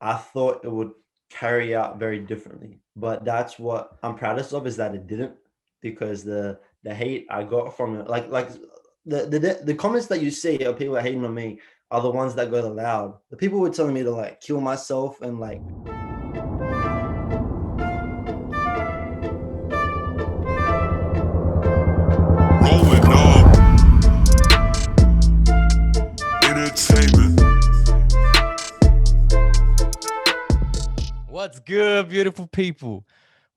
I thought it would carry out very differently. But that's what I'm proudest of, is that it didn't, because the hate I got from it, like the comments that you see of people hating on me are the ones that go loud. The people were telling me to like kill myself and like Rolling up entertainment. What's good, beautiful people?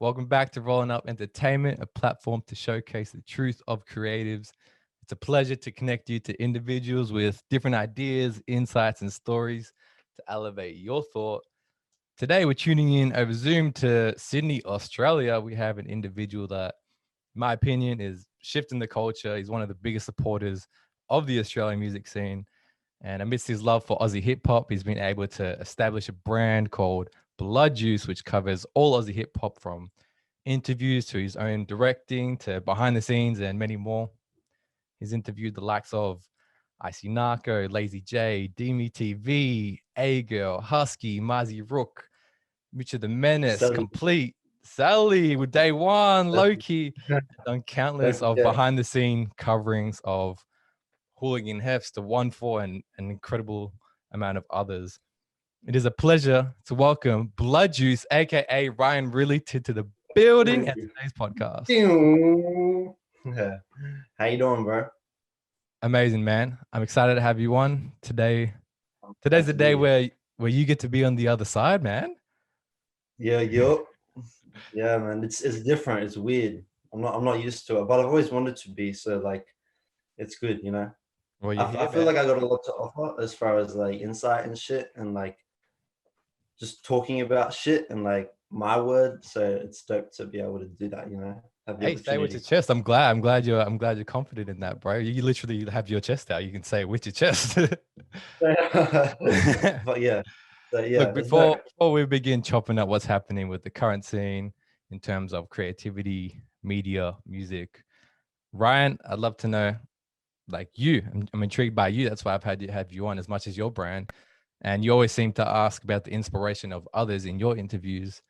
Welcome back to Rolling Up Entertainment, a platform to showcase the truth of creatives. It's a pleasure to connect you to individuals with different ideas, insights, and stories to elevate your thought. Today, we're tuning in over Zoom to Sydney, Australia. We have an individual that, in my opinion, is shifting the culture. He's one of the biggest supporters of the Australian music scene. And amidst his love for Aussie Hip-Hop, he's been able to establish a brand called Blood Juice, which covers all Aussie hip-hop, from interviews to his own directing to behind the scenes and many more. He's interviewed the likes of Icy Narco, Lazy J, DME TV, A-Girl, Husky, Mazi Rook, Mitcha the Menace, Sally. Complete, Sally with Day One, Lowkee, done countless of behind the scene coverings of Hooligan Hefs to OneFour and an incredible amount of others. It is a pleasure to welcome Blood Juice, aka Ryan Ridley, to the building at today's podcast. Yeah. How you doing, bro? Amazing, man. I'm excited to have you on today. Today's the day where you get to be on the other side, man. Yeah, yeah, man. It's different. It's weird. I'm not used to it, but I've always wanted to be. So like, it's good, you know. Well, I feel like I got a lot to offer as far as like insight and shit, and like just talking about shit and like my word. So it's dope to be able to do that, you know. Hey, say with your chest. I'm glad you're confident in that, bro. You literally have your chest out. You can say it with your chest. But yeah. So yeah. Look, before we begin chopping up what's happening with the current scene in terms of creativity, media, music, Ryan, I'd love to know, like you. I'm intrigued by you. That's why I've had you on as much as your brand. And you always seem to ask about the inspiration of others in your interviews.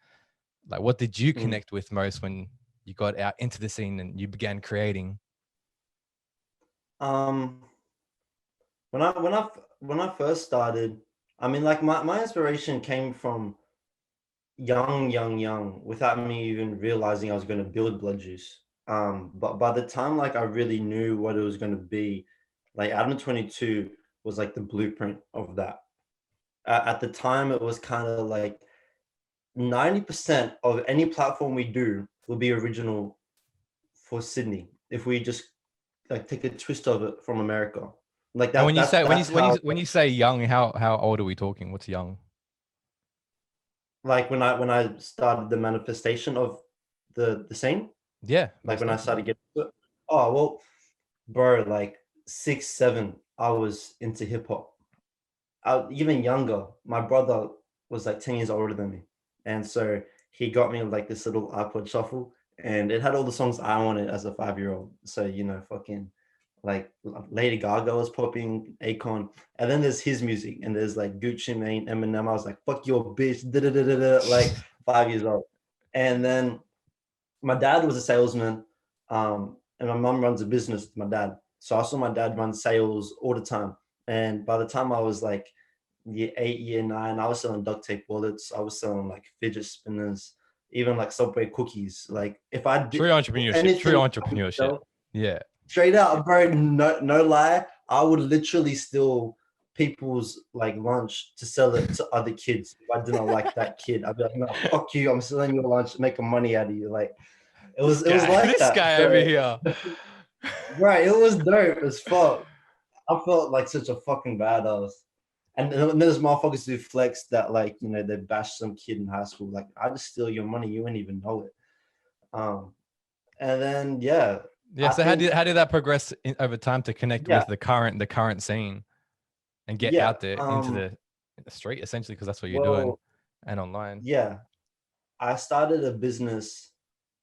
Like, what did you connect with most when you got out into the scene and you began creating? When I first started, I mean, like my inspiration came from young, without me even realizing I was going to build Blood Juice. But by the time like I really knew what it was going to be, like Adam 22 was like the blueprint of that. At the time, it was kind of like 90% of any platform we do will be original for Sydney if we just like take a twist of it from America. Like that. And when you say young, how old are we talking? What's young? Like when I started the manifestation of the scene. Yeah. Like when I started getting to it. Oh well, bro, like 6, 7, I was into hip hop. Even younger. My brother was like 10 years older than me, and so he got me like this little iPod shuffle, and it had all the songs I wanted as a 5-year-old. So you know, fucking like Lady Gaga was popping, Akon, and then there's his music, and there's like Gucci Mane, Eminem. I was like, "Fuck your bitch," like 5 years old, and then my dad was a salesman, and my mom runs a business with my dad. So I saw my dad run sales all the time, and by the time I was like year 8, year 9, I was selling duct tape wallets. I was selling like fidget spinners, even like Subway cookies. Like if I did True entrepreneurship. Yeah. Straight out, bro. No lie. I would literally steal people's like lunch to sell it to other kids. If I didn't like that kid, I'd be like, "No, fuck you! I'm selling your lunch, making money out of you." Like it was like this that. guy over here. Right, it was dope as fuck. I felt like such a fucking badass. And then there's motherfuckers who flex that, like, you know, they bash some kid in high school. Like, I just steal your money, you wouldn't even know it. And then yeah. So how did that progress over time to connect with the current scene and get out there into the street, essentially, because that's what you're doing, and online? Yeah, I started a business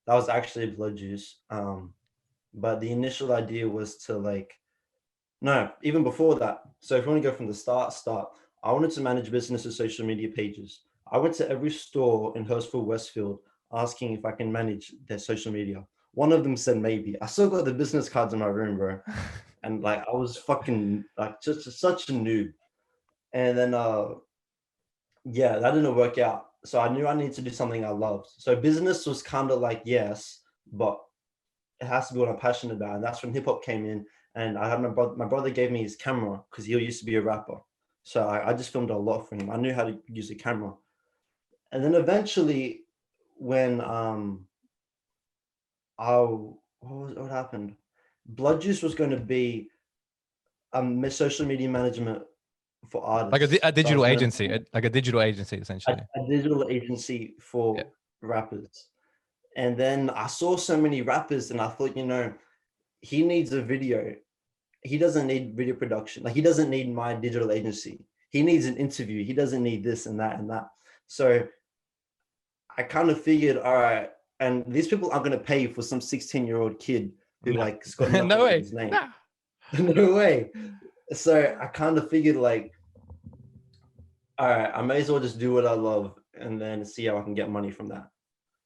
that was actually Blood Juice. But the initial idea was to like, no, even before that. So if you want to go from the start, I wanted to manage businesses' social media pages. I went to every store in Hurstville, Westfield, asking if I can manage their social media. One of them said maybe. I still got the business cards in my room, bro. And like I was fucking like just such a noob. And then yeah, that didn't work out. So I knew I needed to do something I loved. So business was kind of like yes, but it has to be what I'm passionate about. And that's when hip hop came in. And I had my brother gave me his camera because he used to be a rapper. So I just filmed a lot for him. I knew how to use a camera. And then eventually when what happened? Blood Juice was going to be social media management for Like artists. a digital agency, like a digital agency, essentially. A digital agency for rappers. And then I saw so many rappers and I thought, he needs a video. He doesn't need video production. Like he doesn't need my digital agency. He needs an interview. He doesn't need this and that and that. So I kind of figured, all right, and these people aren't going to pay for some 16-year-old kid who like has got nothing No way. in his name. No way. So I kind of figured like, all right, I may as well just do what I love and then see how I can get money from that.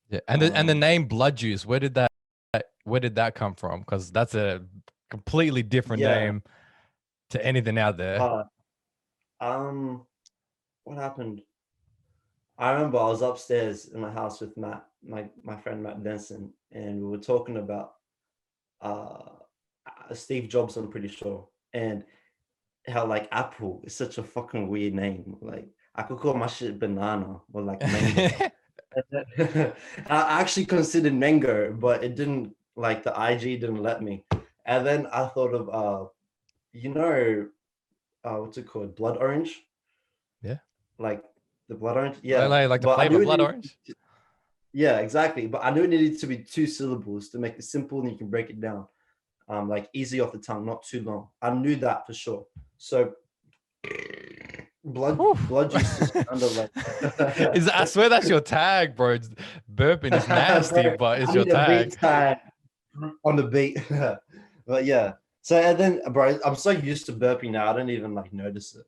Yeah, and the name Blood Juice, where did that come from? Because that's a completely different name to anything out there. What happened? I remember I was upstairs in my house with Matt, my friend Matt Benson, and we were talking about Steve Jobs, I'm pretty sure, and how like Apple is such a fucking weird name. Like I could call my shit banana or like mango. I actually considered mango, but it didn't, like the IG didn't let me. And then I thought of what's it called? Blood orange? Yeah. Like the blood orange? Yeah. Like the flavor blood orange? Yeah, exactly. But I knew it needed to be 2 syllables to make it simple and you can break it down. Like easy off the tongue, not too long. I knew that for sure. So blood juice is kind of like I swear that's your tag, bro. It's burping is nasty, bro, but it's your tag. On the beat. But yeah. So and then bro, I'm so used to burping now, I don't even like notice it.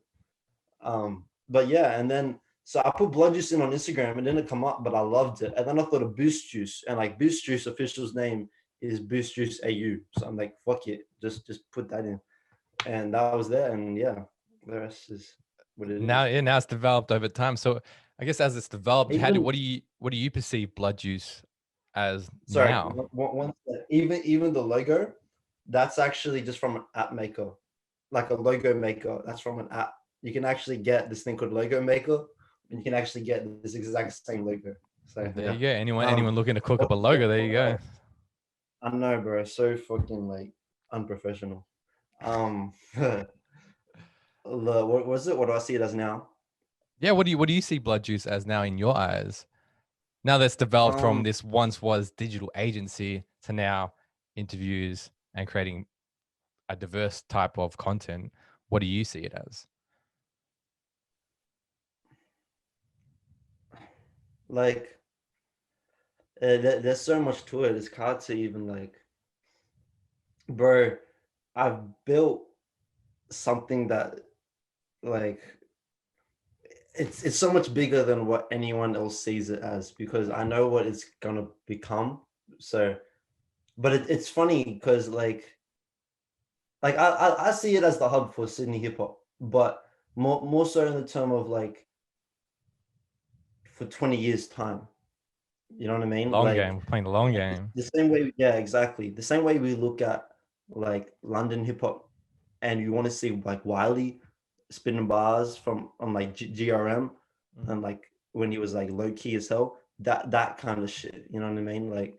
But yeah, and then so I put blood juice in on Instagram, it didn't come up, but I loved it. And then I thought of Boost Juice, and like Boost Juice official's name is Boost Juice AU. So I'm like, fuck it, just put that in. And that was there, and yeah, the rest is what it is. Now it's developed over time. So I guess as it's developed, what do you perceive Blood Juice as now? Even the logo, that's actually just from an app maker, like a logo maker. That's from an app. You can actually get this thing called Logo Maker, and you can actually get this exact same logo. So there you go. Anyone looking to cook up a logo, there you go. I know, bro. So fucking like unprofessional. What was it? What do I see it as now? Yeah, what do you see Blood Juice as now in your eyes? Now that's developed from this once was digital agency to now interviews and creating a diverse type of content. What do you see it as? Like, there's so much to it. It's hard to even like, bro. I've built something that like it's so much bigger than what anyone else sees it as, because I know what it's gonna become. So, but it's funny because like I see it as the hub for Sydney hip hop, but more so in the term of like for 20 years time. You know what I mean? Long game. We're playing the long game. The same way, yeah, exactly. The same way we look at like London hip hop, and you want to see like Wiley spinning bars from on like GRM, and like when he was like low key as hell. That kind of shit. You know what I mean? Like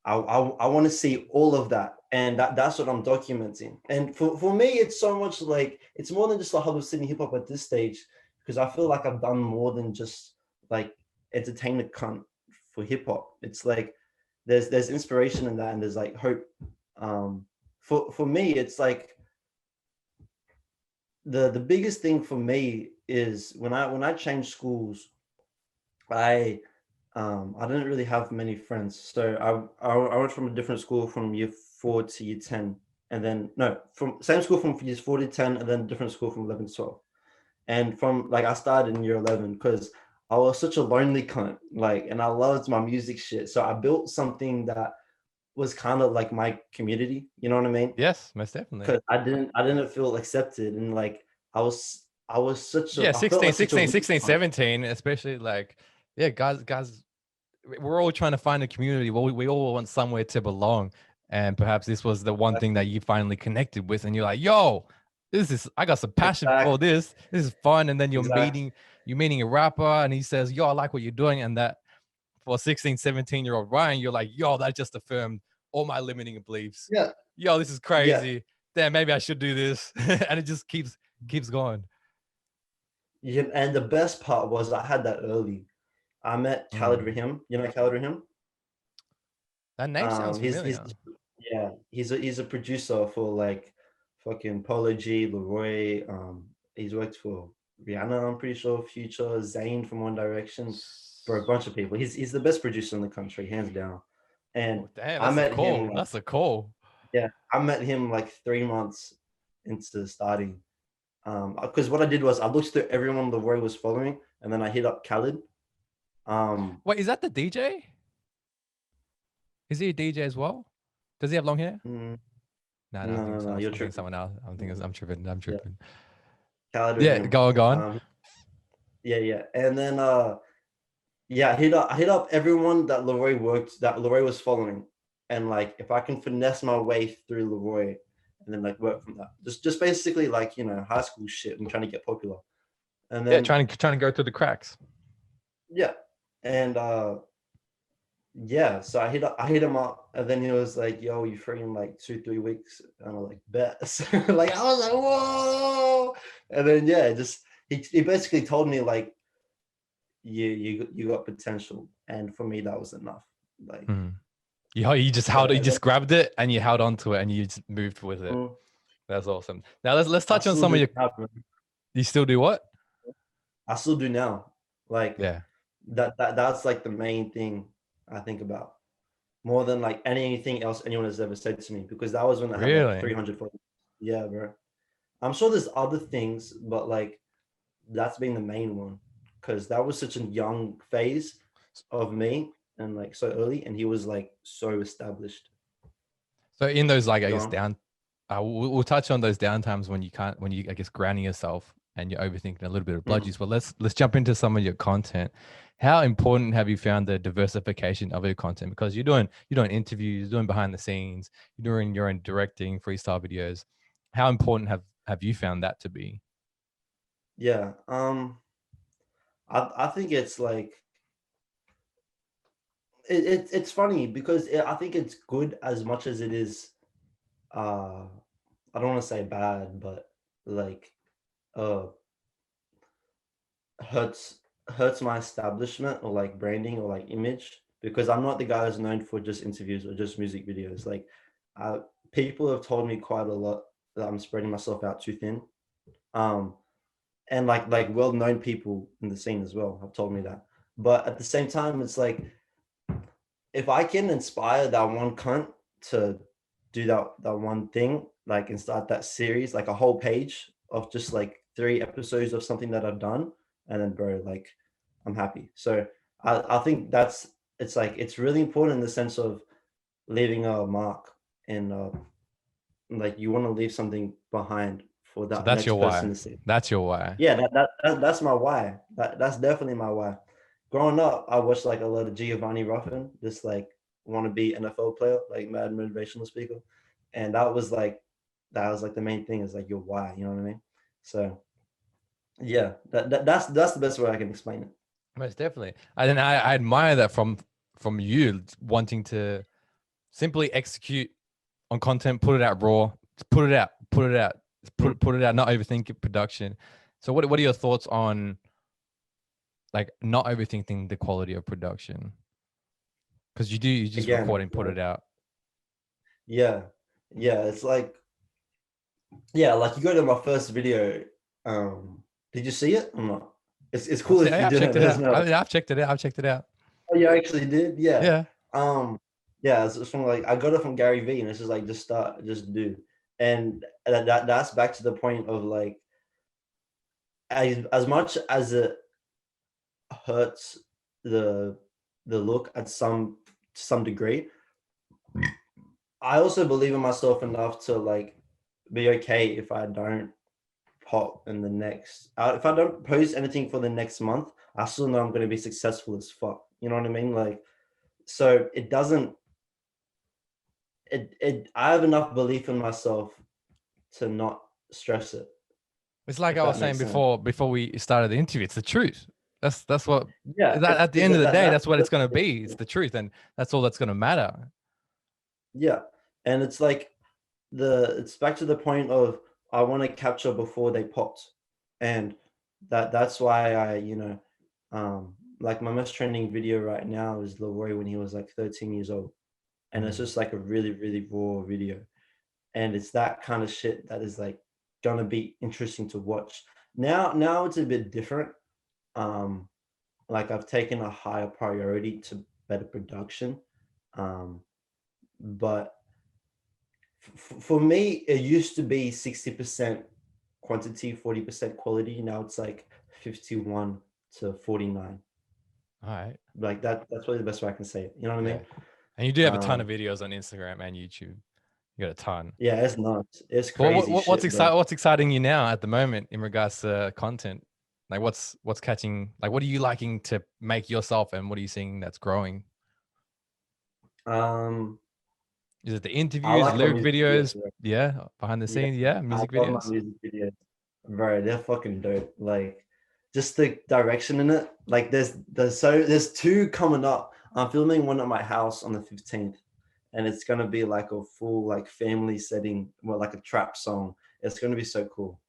I want to see all of that, and that's what I'm documenting. And for me, it's so much like it's more than just the hub of Sydney hip hop at this stage, because I feel like I've done more than just like entertainment content for hip hop. It's like there's inspiration in that, and there's like hope. For me, it's like the biggest thing for me is when I changed schools, I didn't really have many friends. So I went from a different school from year 4 to year 10, and then no, from same school from years 4 to 10, and then different school from 11 to 12. And from like I started in year 11 because I was such a lonely cunt, like, and I loved my music shit. So I built something that was kind of like my community. You know what I mean? Yes, most definitely. Because I didn't feel accepted, and like I was such a Yeah, I felt 16, like such a 16, weak 16, cunt. 17, especially like, yeah, guys, we're all trying to find a community. Well, we all want somewhere to belong. And perhaps this was the one thing that you finally connected with. And you're like, yo, I got some passion for Exactly, this. This is fun. And then exactly. you're meeting a rapper and he says, yo, I like what you're doing. And that for a 16, 17-year-old Ryan, you're like, yo, that just affirmed all my limiting beliefs. Yeah, Yo, this is yeah, crazy. Damn, maybe I should do this. And it just keeps going. yeah. And the best part was I had that early. I met Khalid Mm. Rahim. You know Khalid Rahim? That name sounds He's familiar. yeah, he's a producer for like fucking Polo G, LAROI. He's worked for Rihanna, I'm pretty sure, Future, Zayn from One Direction, for a bunch of people. He's the best producer in the country, hands down. And Oh, damn, I that's a met him call. like That's a call. yeah, I met him like 3 months into starting. Because what I did was I looked through everyone LAROI was following, and then I hit up Khalid. Um, Wait, is that the DJ? Is he a DJ as well? Does he have long hair? mm, No, no, no, no, no, you're I'm thinking tripping. someone else. I'm tripping. I'm Yeah, tripping. Khalid Yeah, Rahim. go on, go on. Yeah, yeah. And then yeah, I hit up everyone that LAROI was following. And like if I can finesse my way through LAROI and then like work from that. Just basically like, high school shit and trying to get popular. And Yeah, then trying to go through the cracks. yeah. And yeah, so I hit him up and then he was like, yo, you free in like 2-3 weeks? And I was like, bet. So, like I was like, whoa. And then yeah, just he basically told me like you got potential, and for me that was enough. Like Mm. You just so, you and then, just grabbed it and you held on to it and you just moved with it. mm, That's awesome. Now let's I touch on still some of do your. now, bro. You still do what? I still do now. Like Yeah. that's like the main thing I think about more than like anything else anyone has ever said to me, because that was when I had like Really? 300 followers. Yeah, bro. I'm sure there's other things, but like that's been the main one because that was such a young phase of me and like so early, and he was like so established. So in those like I Go guess on. we'll touch on those downtimes when you I guess grounding yourself and you're overthinking a little bit of blood Mhm. juice. But let's jump into some of your content. How important have you found the diversification of your content? Because you're doing interviews, you're doing behind the scenes, you're doing your own directing, freestyle videos. How important have you found that to be? Yeah. I think it's like it's funny because I think it's good as much as it is. Uh, I don't want to say bad, but like uh hurts hurts my establishment or like branding or like image, because I'm not the guy that's known for just interviews or just music videos. Like, uh, people have told me quite a lot that I'm spreading myself out too thin. Um, and like well-known people in the scene as well have told me that. But at the same time, it's like if I can inspire that one cunt to do that one thing, like, and start that series, like a whole page of just like 3 episodes of something that I've done, and then bro, like I'm happy. So I think it's like it's really important in the sense of leaving a mark, and like you want to leave something behind for So that that's your next person why. to see. That's your why. Yeah, that's my why. That's definitely my why. Growing up, I watched like a lot of Giovanni Ruffin, this like wannabe NFL player, like mad motivational speaker, and that was like the main thing is like your why. You know what I mean? So yeah, that's the best way I can explain it. Most definitely. And then I admire that from you wanting to simply execute on content, put it out raw, put it out, Mm. put it out, not overthink it, production. So what are your thoughts on like not overthinking the quality of production? Because you just Again, record it's and put like, it out. yeah, yeah, it's like yeah, like you go to my first video. Did you see it or not? It's cool if you I've didn't. checked it There's out. no. I've checked it out. I've checked it out. Oh, you actually did? Yeah. Yeah. Um, yeah, it's from like I got it from Gary Vee, and it's just like just start, just do. And that's back to the point of like as much as it hurts the look at some degree, I also believe in myself enough to like be okay if I don't pop in the next if I don't post anything for the next month. I still know I'm going to be successful as fuck, you know what I mean? Like, so it doesn't I have enough belief in myself to not stress it, It's like if I was that saying makes sense. before we started the interview. It's the truth. That's what Yeah, that at the end of the day, that's what it's that's going to be. It's the truth, and that's all that's going to matter. yeah. And it's like it's back to the point of I want to capture before they popped. And that's why I, like my most trending video right now is LAROI when he was like 13 years old. And it's just like a really, really raw video. And it's that kind of shit that is like gonna be interesting to watch. Now it's a bit different. Like I've taken a higher priority to better production. But for me, it used to be 60% quantity, 40% quality. Now it's like 51 to 49. All right. Like that's probably the best way I can say it. You know what I Yeah. mean? And you do have a ton of Um, videos on Instagram and YouTube. You got a ton. yeah, it's nuts. It's So crazy shit, bro. what's exciting you now at the moment in regards to content? Like what's catching, like what are you liking to make yourself and what are you seeing that's growing? Um, Is it the I interviews, like my lyric music videos, videos? bro. Yeah, behind the Yeah, scenes, yeah, I music love my videos. music videos, bro. They're fucking dope. Like, just the direction in it. Like, there's two coming up. I'm filming one at my house on the 15th, and it's gonna be like a full like family setting, well, like a trap song. It's gonna be so cool.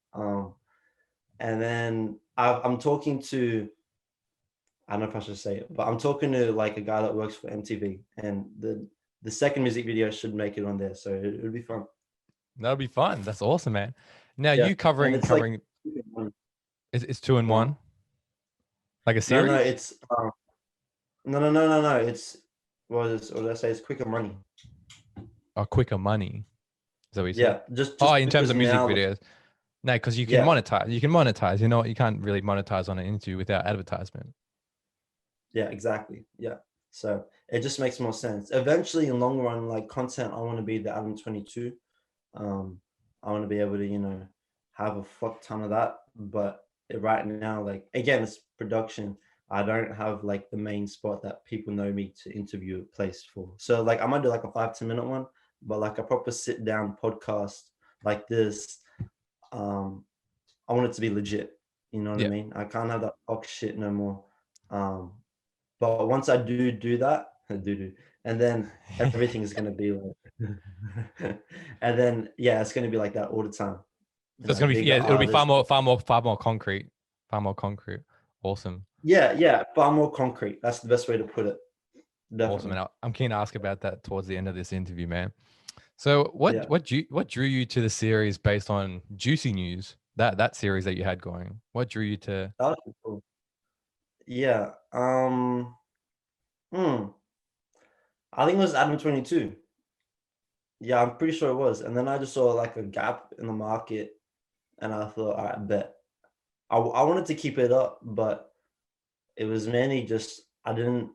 And then I'm talking to, I don't know if I should say it, but I'm talking to like a guy that works for MTV, and the second music video should make it on there, so it'll be fun. That'll be fun. That's awesome, man. Now Yeah, you and it's like covering it's two in uh, one, like a no, series? it's no. It's what did I say? It's quicker money. Or quicker money. Is that what you said? Yeah, just Oh, just in terms because of music now, videos. No, because you can yeah, monetize. You can monetize. You know, you can't really monetize on an interview without advertisement. yeah, exactly. Yeah. So it just makes more sense. Eventually, in long run, like content, I want to be the Adam 22. I want to be able to, have a fuck ton of that. But right now, like again, it's production. I don't have like the main spot that people know me to interview a place for. So like I might do like a 5-10 minute one, but like a proper sit down podcast like this, I want it to be legit. You know what I Yeah. mean? I can't have that fuck shit no more. Um, but once I do that, I do, and then everything is gonna be like, and then yeah, it's gonna be like that all the time. So it's Like gonna be, bigger yeah, it'll be artists. far more concrete. Far more concrete. Awesome. Yeah, far more concrete. That's the best way to put it. Awesome. Definitely. And I'm keen to ask about that towards the end of this interview, man. So Yeah, what drew you to the series based on Juicy News? That series that you had going. What drew you to that was cool. Yeah. Hmm. I think it was Adam 22. Yeah, I'm pretty sure it was. And then I just saw like a gap in the market, and I thought, all right, bet. I wanted to keep it up, but it was mainly just I didn't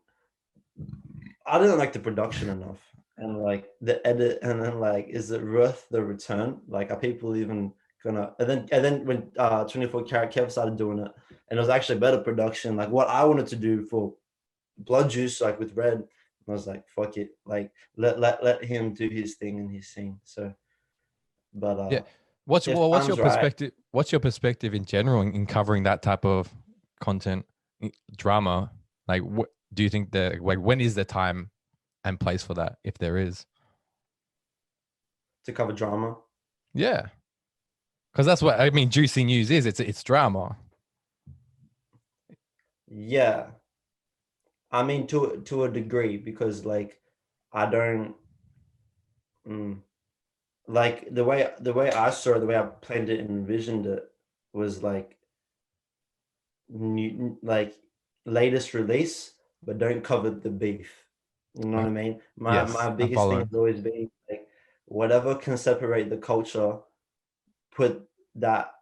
like the production enough, and like the edit, and then like is it worth the return? Like are people even gonna? And then when 24 Karat Kev started doing it, and it was actually better production, like what I wanted to do for Blood Juice, like with Red. I was like, fuck it, like let him do his thing and his scene. So, but yeah. if What's your time's right, perspective? What's your perspective in general in covering that type of content, drama? Like, what do you think like when is the time and place for that, if there is? to cover drama. Yeah, because that's what I mean. Juicy News is it's drama. Yeah, I mean to a degree, because like I don't mm, like the way I saw it, the way I planned it and envisioned it was like new, like latest release, but don't cover the beef. You know what Uh, I mean? My yes, my I'm biggest thing following. has always been like whatever can separate the culture, put that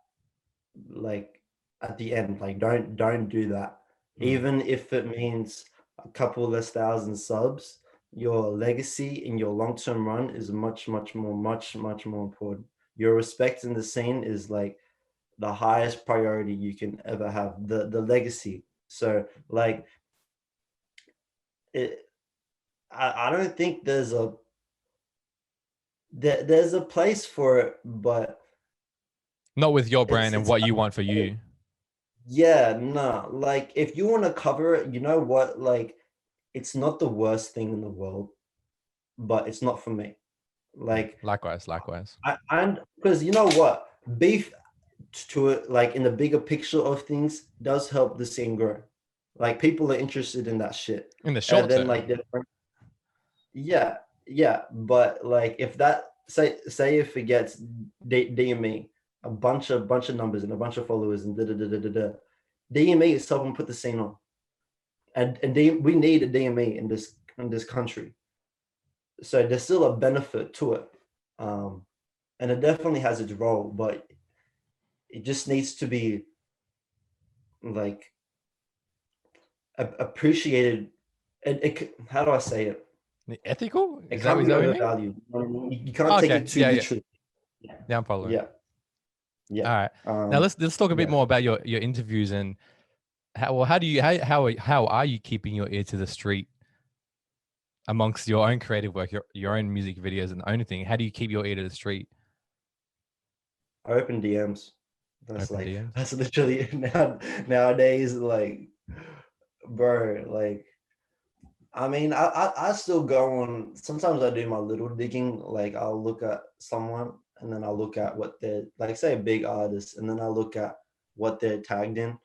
like at the end. Like, don't do that. Mm. Even if it means a couple less thousand subs, your legacy in your long-term run is much more important. Your respect in the scene is like the highest priority you can ever have. The legacy. So like it, I don't think there's a place for it, but Not with your brand and it's what you want for you. yeah, no. Like if you want to cover it, you know what? Like it's not the worst thing in the world, but it's not for me. Like Likewise. and because you know what? Beef to it, like in the bigger picture of things, does help the scene grow. Like people are interested in that shit. In the And short then term. like yeah, yeah. But like if that say if it gets DME, a bunch of numbers and a bunch of followers and DME is helping put the scene on. And we need a DME in this country. So there's still a benefit to it. And it definitely has its role, but it just needs to be like appreciated. How do I say it? Ethical? It Is that can't what be you mean? overvalued. You can't take Okay. it too Yeah. literally. Yeah, I'm following. Yeah, yeah. All right. Now let's talk a bit yeah. more about your interviews and how are you keeping your ear to the street amongst your own creative work, your own music videos and own thing? How do you keep your ear to the street? I open DMs. That's Open like DMs? that's literally nowadays like, bro. Like I mean, I still go on. Sometimes I do my little digging. Like I'll look at someone and then I'll look at what they're like, say a big artist, and then I'll look at what they're tagged in.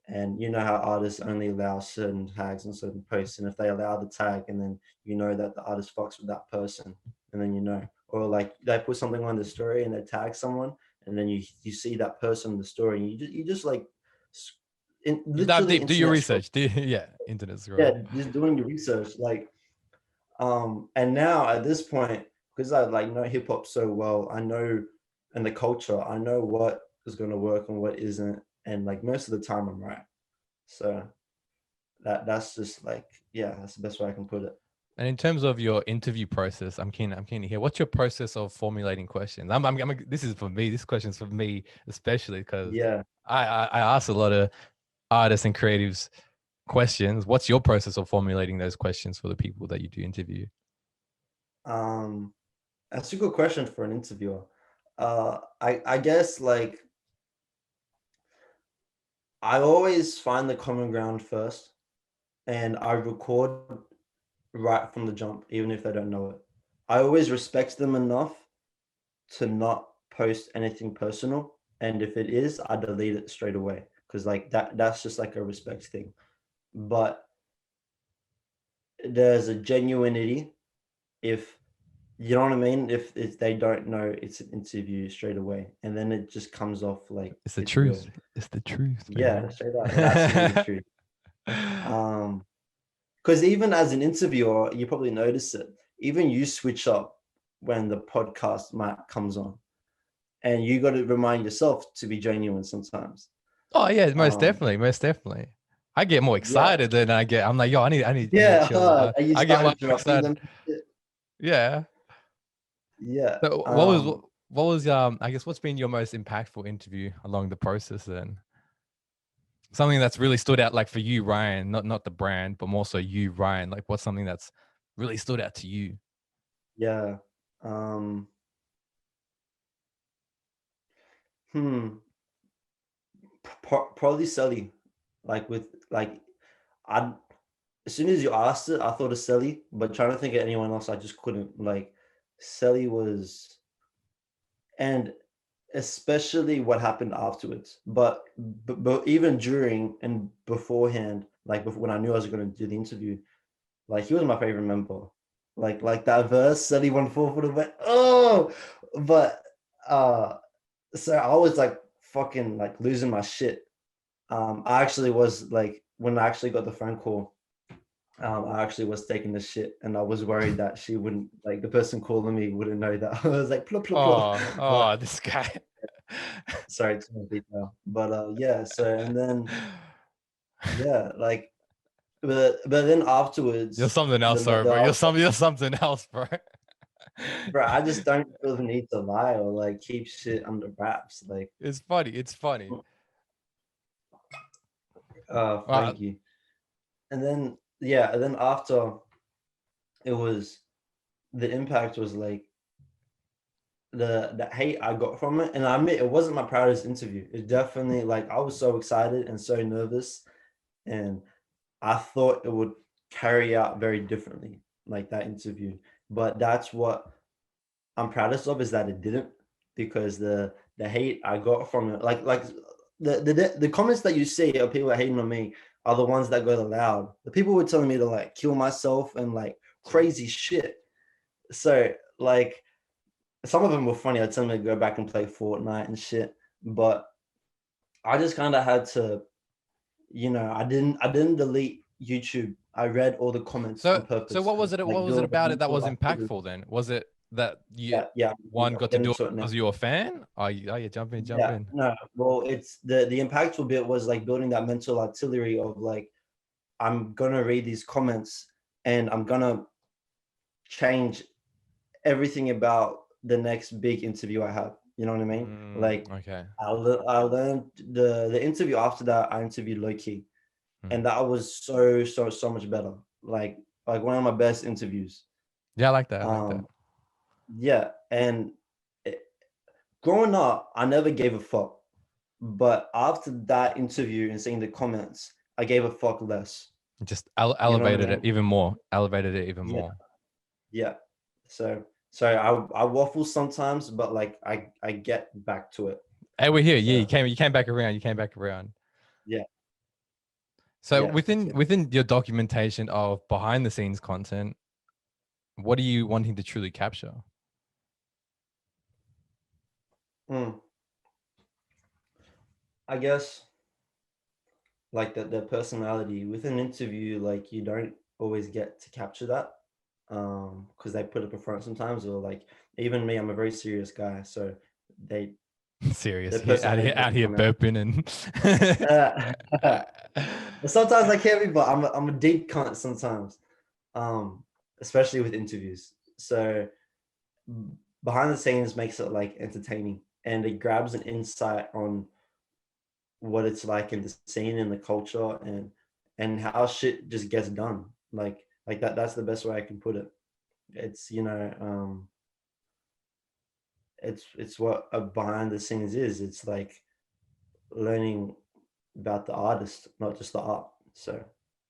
And you know how artists only allow certain tags and certain posts, and if they allow the tag, and then you know that the artist fucks with that person, and then you know, or like they put something on the story and they tag someone, and then you see that person in the story, and you just like You dive literally deep, do your internet scroll. research. Yeah, internet scroll. Yeah, just doing your research, like and now at this point, because I like know hip hop so well, I know, and the culture, I know what is going to work and what isn't, and like most of the time I'm right. So that's just like, yeah, that's the best way I can put it. And in terms of your interview process, I'm keen to hear what's your process of formulating questions. This is for me. This question's for me especially because Yeah. I ask a lot of artists and creatives questions. What's your process of formulating those questions for the people that you do interview? That's a good question for an interviewer. I guess like I always find the common ground first, and I record right from the jump, even if they don't know it. I always respect them enough to not post anything personal, and if it is, I delete it straight away because like that's just like a respect thing. But there's a genuinity if you know what I mean, if they don't know it's an interview straight away, and then it just comes off like It's the it's real. truth. It's the truth. Yeah, straight up, absolutely the truth. Because even as an interviewer, you probably notice it. Even you switch up when the podcast mic comes on, and you got to remind yourself to be genuine sometimes. Oh yeah, most definitely. I get more excited than I'm like, yo, I need Yeah, chill. and you I get start more interrupting excited. them. Yeah. Yeah. So what was I guess what's been your most impactful interview along the process then? Something that's really stood out, like for you, Ryan, not the brand, but more so you, Ryan. Like what's something that's really stood out to you? Yeah. Hmm. Probably Sully. Like with like I as soon as you asked it, I thought of Sully, but trying to think of anyone else, I just couldn't. Like Sully was, and especially what happened afterwards. But even during and beforehand, like before, when I knew I was going to do the interview, like he was my favorite member. Like that verse, Sully 1-4 for the win. Oh, but so I was like fucking like losing my shit. I actually was like when I actually got the phone call. I actually was taking this shit, and I was worried that she wouldn't, like the person calling me wouldn't know that I was like plop plop plop. But This guy. Sorry, too much detail. But yeah, so and then yeah, like but then You're afterwards, something else, sorry, the bro. You're something else, bro. bro, I just don't feel the need to lie or like keep shit under wraps. Like, It's funny. It's funny. thank you. And then yeah, and then after it was the impact was like the hate I got from it. And I admit it wasn't my proudest interview. It definitely like I was so excited and so nervous, and I thought it would carry out very differently, like that interview. But that's what I'm proudest of, is that it didn't, because the hate I got from it, like the comments that you see of people hating on me are the ones that go the loud. The people were telling me to like kill myself and like crazy shit. So like some of them were funny. I'd tell them to go back and play Fortnite and shit. But I just kind of had to, I didn't delete YouTube. I read all the comments on purpose. So what was it? Like, What was it build a about it that was mental activity. impactful then? Was it that you Yeah, one I'll got to get do it into it now. because you were a fan? Oh, you jump in. Yeah, no, well, it's the impactful bit was like building that mental artillery of like, I'm gonna read these comments and I'm gonna change everything about the next big interview I have. You know what I mean? Like, Okay. I learned the interview after that. I interviewed Lowkee, and that was so much better. Like one of my best interviews. Yeah, I like that. I like that. Yeah, and it, growing up, I never gave a fuck. But after that interview and seeing the comments, I gave a fuck less. Just You know what I elevated it mean? even more. Elevated it even Yeah, more. yeah. So I waffle sometimes, but like I get back to it. Hey, we're here. Yeah, So you came back around. You came back around. yeah, So yeah, within your documentation of behind the scenes content, what are you wanting to truly capture? I guess like the personality with an interview, like you don't always get to capture that, because they put up a front sometimes, or like even me, I'm a very serious guy, so they Serious. their Here, personality out doesn't here come out. burping and Sometimes I can be, but I'm a deep cunt sometimes, especially with interviews. So behind the scenes makes it like entertaining, and it grabs an insight on what it's like in the scene and the culture, and how shit just gets done. Like that's the best way I can put it. It's it's what a behind the scenes is. It's like learning about the artist, not just the art. So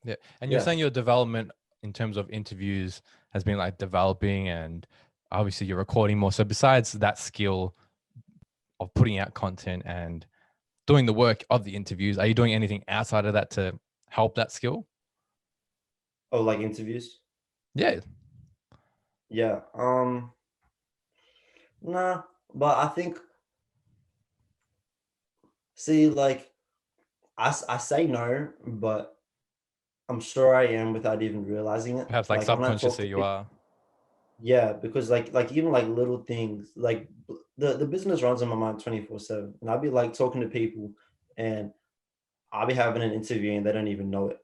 yeah. And you're yeah. saying your development in terms of interviews has been like developing, and obviously you're recording more. So besides that skill of putting out content and doing the work of the interviews, are you doing anything outside of that to help that skill? Oh, like interviews? Yeah. Yeah. Nah, but I think, see, like I say no, but I'm sure I am without even realizing it. Perhaps like Like when I talk subconsciously to you people, are. yeah, because like even like little things, like the business runs on my mind 24/7, and I'll be like talking to people, and I'll be having an interview and they don't even know it.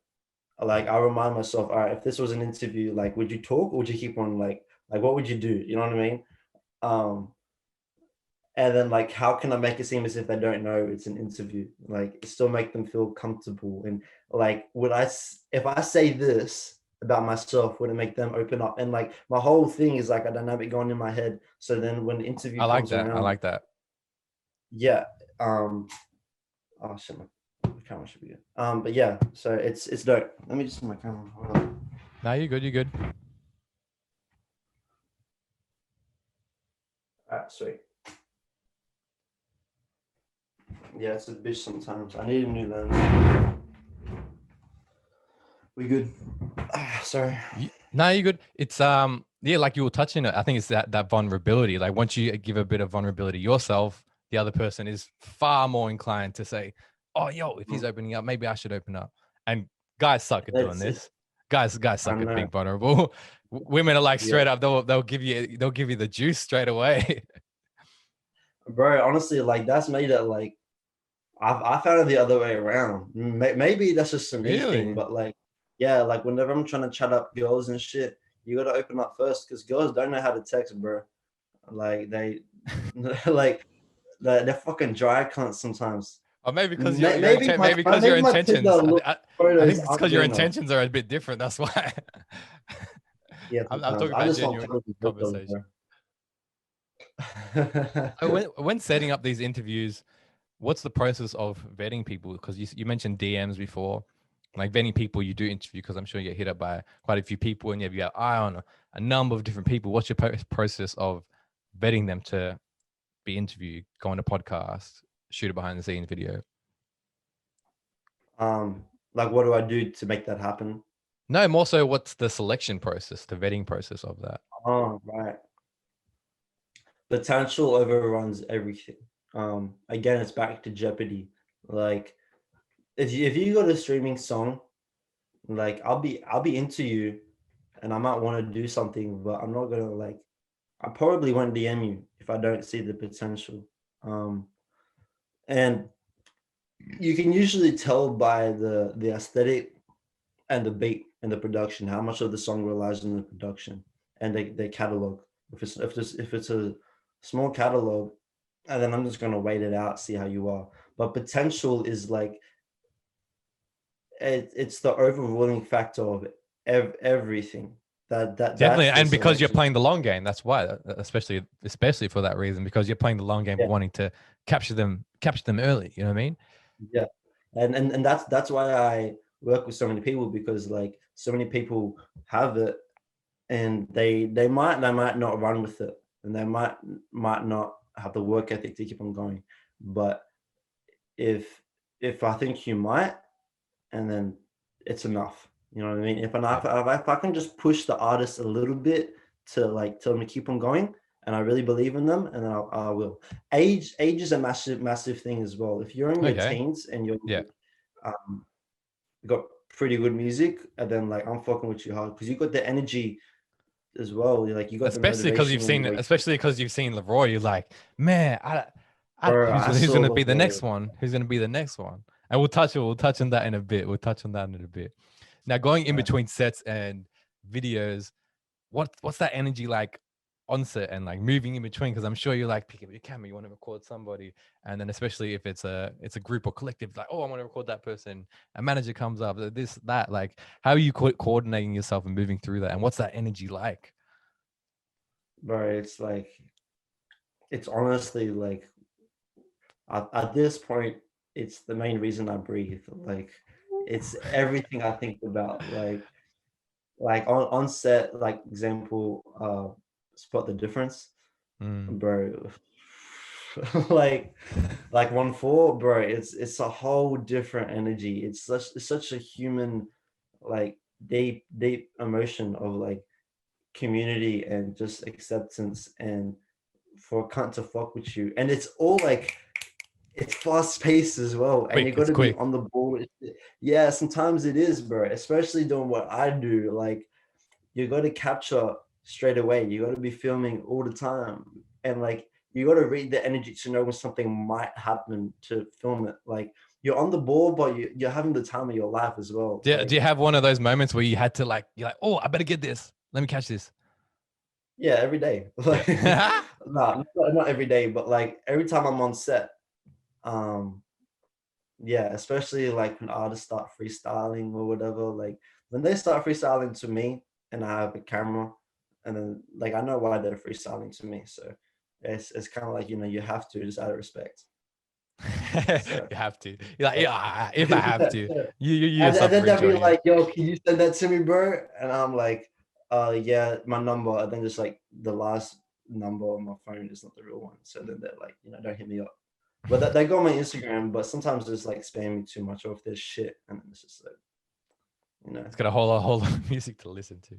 Like I remind myself, all right, if this was an interview, like would you talk or would you keep on like what would you do? You know what I mean? Um, and then like how can I make it seem as if they don't know it's an interview? Like still make them feel comfortable, and like if I say this about myself, would it make them open up? And like my whole thing is like a dynamic going in my head. So then when the interview I like comes that. I around, like that. yeah. Oh shit, my camera should be good. But yeah, so it's dope. Let me just see my camera. Hold on. No, you're good. You're good. All right, sweet. Yeah, it's a bitch sometimes. I need a new lens. We good? Sorry. No, you're good. It's yeah, like you were touching it. I think it's that vulnerability. Like once you give a bit of vulnerability yourself, the other person is far more inclined to say, "Oh, yo, if he's opening up, maybe I should open up." And guys suck at doing It's this. Guys I suck at know. being vulnerable. Women are like Yeah. straight up. They'll give you the juice straight away. bro, honestly, like that's made it like I found it the other way around. Maybe that's just a me thing, Really? but like, yeah, like whenever I'm trying to chat up girls and shit, you gotta open up first because girls don't know how to text, bro. Like they, like they're fucking dry cunts sometimes. Or maybe because Maybe my maybe because your Tinder intentions. look I photos think it's aren't because your good enough. intentions are a bit different. That's why. Yeah, I'm sometimes talking I about just want genuine photos, conversation. bro. When setting up these interviews, what's the process of vetting people? Because you mentioned DMs before, like vetting people you do interview, because I'm sure you get hit up by quite a few people and you have your eye on a number of different people. What's your process of vetting them to be interviewed, go on a podcast, shoot a behind the scenes video? Like what do I do to make that happen? No, more so what's the selection process, the vetting process of that? Oh, right. Potential overruns everything. Again, it's back to Jeopardy. Like if you got a streaming song, like I'll be into you, and I might want to do something, but I'm not gonna like. I probably won't DM you if I don't see the potential. And you can usually tell by the aesthetic and the beat and the production how much of the song relies on the production and the catalog. If it's a small catalog, and then I'm just gonna wait it out, see how you are. But potential is like it's the overruling factor of everything. Definitely, That's the and because you're selection. playing the long game, that's why. Especially for that reason, because you're playing the long game, Yeah, wanting to capture them early. You know what I mean? yeah, and that's why I work with so many people because like so many people have it and they might not run with it and they might not have the work ethic to keep on going, but if if I think you might, and then it's enough. You know what I mean? Yeah, If I can just push the artist a little bit to like tell them to keep on going, and I really believe in them, and then I will. Age is a massive thing as well. If you're in your okay, teens and you're yeah. like, you got pretty good music, and then like I'm fucking with you hard because you got the energy as well. Like you got the motivation in you. Like, Especially because you've seen LAROI, you're like, man, bro, I who's saw gonna the be the boy. next one? Who's gonna be the next one? And we'll touch on that in a bit. We'll touch on that in a bit. Now, going in Right. between sets and videos, what's that energy like on set and like moving in between? Because I'm sure you're like picking up your camera, you want to record somebody, and then especially if it's a group or collective, like, oh, I want to record that person. A manager comes up, this that, like, how are you coordinating yourself and moving through that? And what's that energy like? Bro, it's like it's honestly like at this point, it's the main reason I breathe. Like, it's everything I think about. Like on set, like example, spot the difference, Mm. bro. like like OneFour, bro. It's a whole different energy. It's such a human, like deep emotion of like community and just acceptance and for a cunt to fuck with you. And it's all like it's fast paced as well, and you Quick, got it's to be quick. on the ball with it. Yeah, sometimes it is, bro. Especially doing what I do, like you got to capture straight away. You got to be filming all the time, and like you got to read the energy to know when something might happen to film it. Like you're on the ball, but you're having the time of your life as well. Do Like you have one of those moments where you had to like, you're like, oh, I better get this. Let me catch this. yeah, every day. Like Yeah. no, not every day, but like every time I'm on set. Um, Yeah, especially like when artists start freestyling or whatever. Like when they start freestyling to me and I have a camera, and then like I know why they're freestyling to me. So it's kind of like you have to just out of respect. So You have to. You're like, yeah. yeah, if I have to. You And yourself then are they'll be enjoying it. like, "Yo, can you send that to me, bro?" And I'm like, yeah, my number." And then just like the last number on my phone is not the real one. So then they're like, don't hit me up. But they go on my Instagram, but sometimes just like spam me too much off this shit, and it's just like, you know, It's got a whole lot of music to listen to.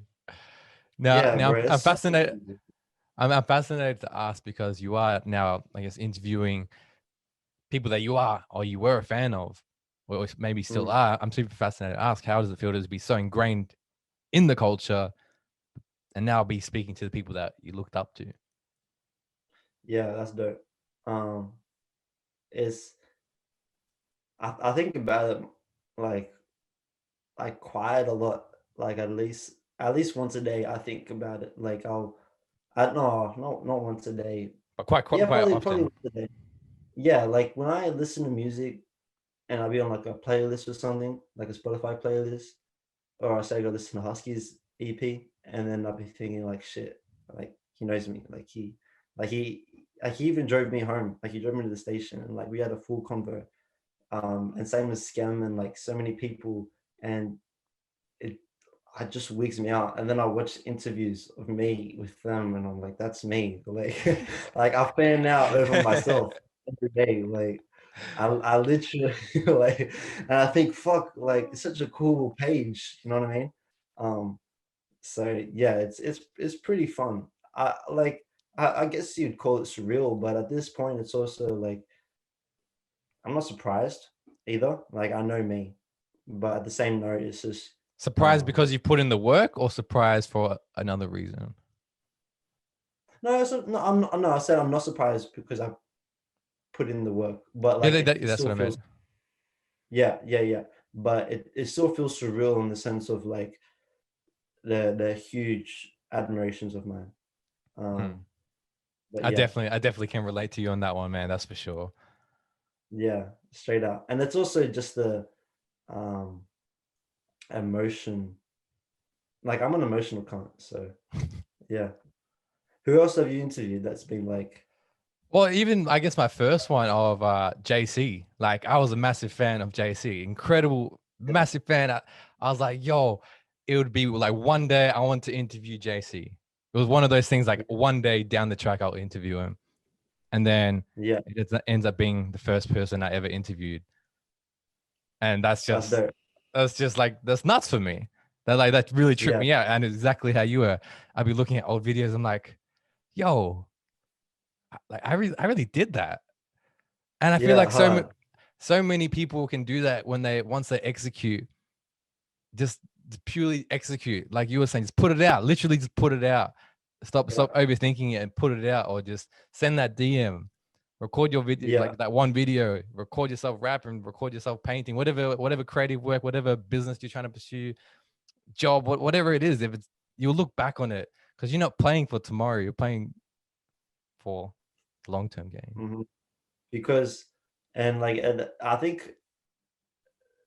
yeah, Now bro. I'm It's so fascinated. I'm fascinated to ask because you are now, I guess, interviewing people that you are or you were a fan of, or maybe still mm, are. I'm super fascinated to ask, how does it feel to be so ingrained in the culture and now be speaking to the people that you looked up to? yeah, that's dope. Um, it's I think about it like quiet a lot. Like at least once a day, I think about it. Like I no not once a day. But quite Yeah, probably often. once a day. Yeah, like when I listen to music and I'll be on like a playlist or something, like a Spotify playlist, or I say go listen to Husky's EP, and then I'll be thinking like shit, like he knows me, like he he even drove me home, like he drove me to the station, and like we had a full convo. And same with Scam and like so many people, and it just wigs me out. And then I watch interviews of me with them, and I'm like, that's me. Like, like I fan out over myself every day. Like, I literally like, and I think, fuck, like it's such a cool page. You know what I mean? Um, so yeah, it's pretty fun. I like, I guess you'd call it surreal, but at this point, it's also like I'm not surprised either. Like I know me, but at the same note, it's just Surprised um because you put in the work, or surprised for another reason? no, no, I'm not, no, I said I'm not surprised because I put in the work, but Yeah, like it that's still what I feels, meant. yeah. But it still feels surreal in the sense of like the huge admirations of mine. Mm. Um, but yeah, I definitely can relate to you on that one, man. That's for sure. yeah, straight out. And it's also just the um emotion. Like I'm an emotional cunt, so yeah. Who else have you interviewed that's been like, Well, even I guess my first one of JC, like I was a massive fan of JC, incredible, yeah, massive fan. I was like, yo, it would be like one day I want to interview JC. It was one of those things like one day down the track I'll interview him, and then yeah, it ends up being the first person I ever interviewed, and that's dope. that's just like that's nuts for me. That really tripped Yeah, me out, and exactly how you were. I'd be looking at old videos. I'm like, yo, like I really did that. And I feel yeah, like hard. so many people can do that when they once they execute, just purely execute. Like you were saying, just put it out. Literally just put it out. Yeah, Stop overthinking it and put it out, or just send that DM. Record your video, yeah, like that one video. Record yourself rapping, record yourself painting, whatever creative work, whatever business you're trying to pursue, job, whatever it is. If it's you'll look back on it because you're not playing for tomorrow. You're playing for the long term game. mhm. Because and like and I think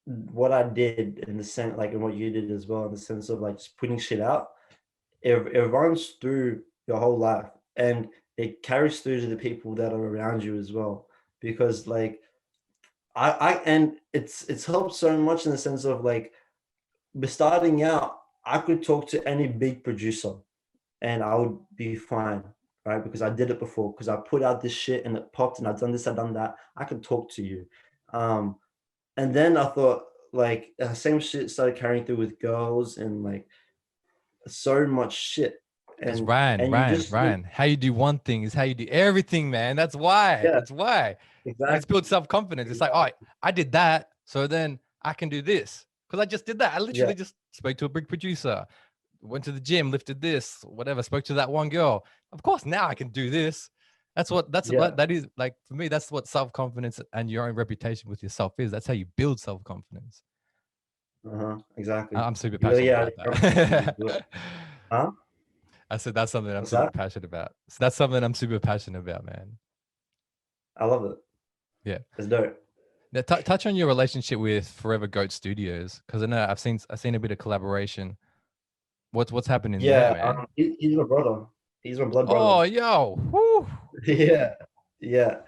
what I did in the sense, like, and what you did as well, in the sense of like just putting shit out, it runs through your whole life and it carries through to the people that are around you as well. Because like and it's helped so much in the sense of like, but starting out, I could talk to any big producer and I would be fine, right? Because I did it before, because I put out this shit and it popped and I've done this, I've done that. I can talk to you. Um, and then I thought like same shit started carrying through with girls and like so much shit. Because And you just Ryan, how you do one thing is how you do everything, man. That's why. yeah, That's why. Like it's built exactly. self-confidence. It's like, oh, Exactly. I did that, so then I can do this. Because I just did that. I Yeah, literally just spoke to a big producer, went to the gym, lifted this, whatever, spoke to that one girl. Of course, now I can do this. That's yeah, what that is like for me. That's what self-confidence and your own reputation with yourself is. That's how you build self-confidence. exactly. I'm super You really passionate are about to do it. that. Huh? I said that's something I'm What's super that? passionate about. So that's something I'm super passionate about, man. I love it. Yeah. It's dope. Now, touch on your relationship with Forever Goat Studios, because I know I've seen a bit of collaboration. What's happening there, Yeah, man? he's my brother. He's my blood brother. Oh, yo, whoo. Yeah, yeah.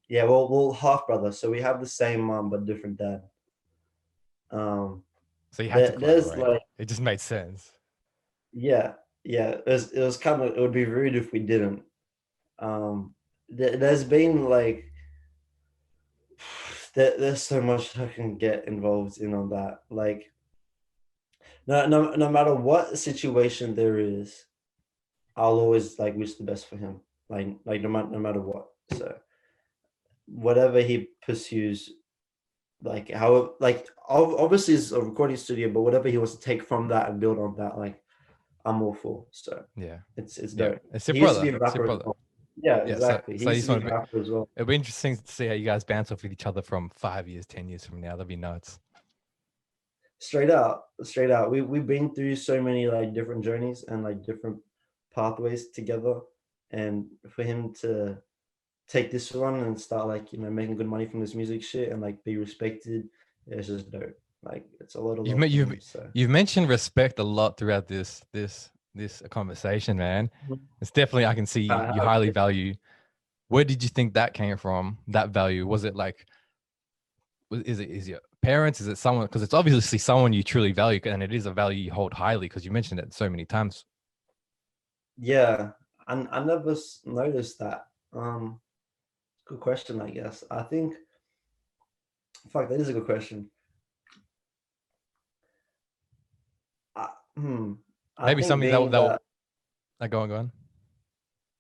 Yeah, well, half brother. So we have the same mom but different dad. Um, So you had to there's collaborate. like, It just made sense. yeah, yeah. It was kind of, it would be rude if we didn't. There's been like, there's so much I can get involved in on that. Like, no matter what situation there is, I'll always like wish the best for him. Like no matter what. So whatever he pursues, like how like obviously it's a recording studio, but whatever he wants to take from that and build on that, like I'm all for. So Yeah. it's Yeah. dope. It's your He used to be brother. a It's your rapper as brother. well. Yeah, Yeah. exactly. He So you used just to want be to a rapper as well. it'll be interesting to see how you guys bounce off with each other from 5 years, 10 years from now. That'd be nuts. Straight out, straight out. We've been through so many like different journeys and like different pathways together, and for him to take this one and start like making good money from this music shit and like be respected, it's just dope. Like it's a lot of You've love met for you've him. So you've mentioned respect a lot throughout this conversation, man. It's definitely I can see you how, highly value. Where did you think that came from? That value, was it like is it your parents? Is it someone? Because it's obviously someone you truly value, and it is a value you hold highly because you mentioned it so many times. yeah, I never noticed that. Good question, I guess. I think, fuck, that is a good question. I, hmm, I Maybe think something being that, go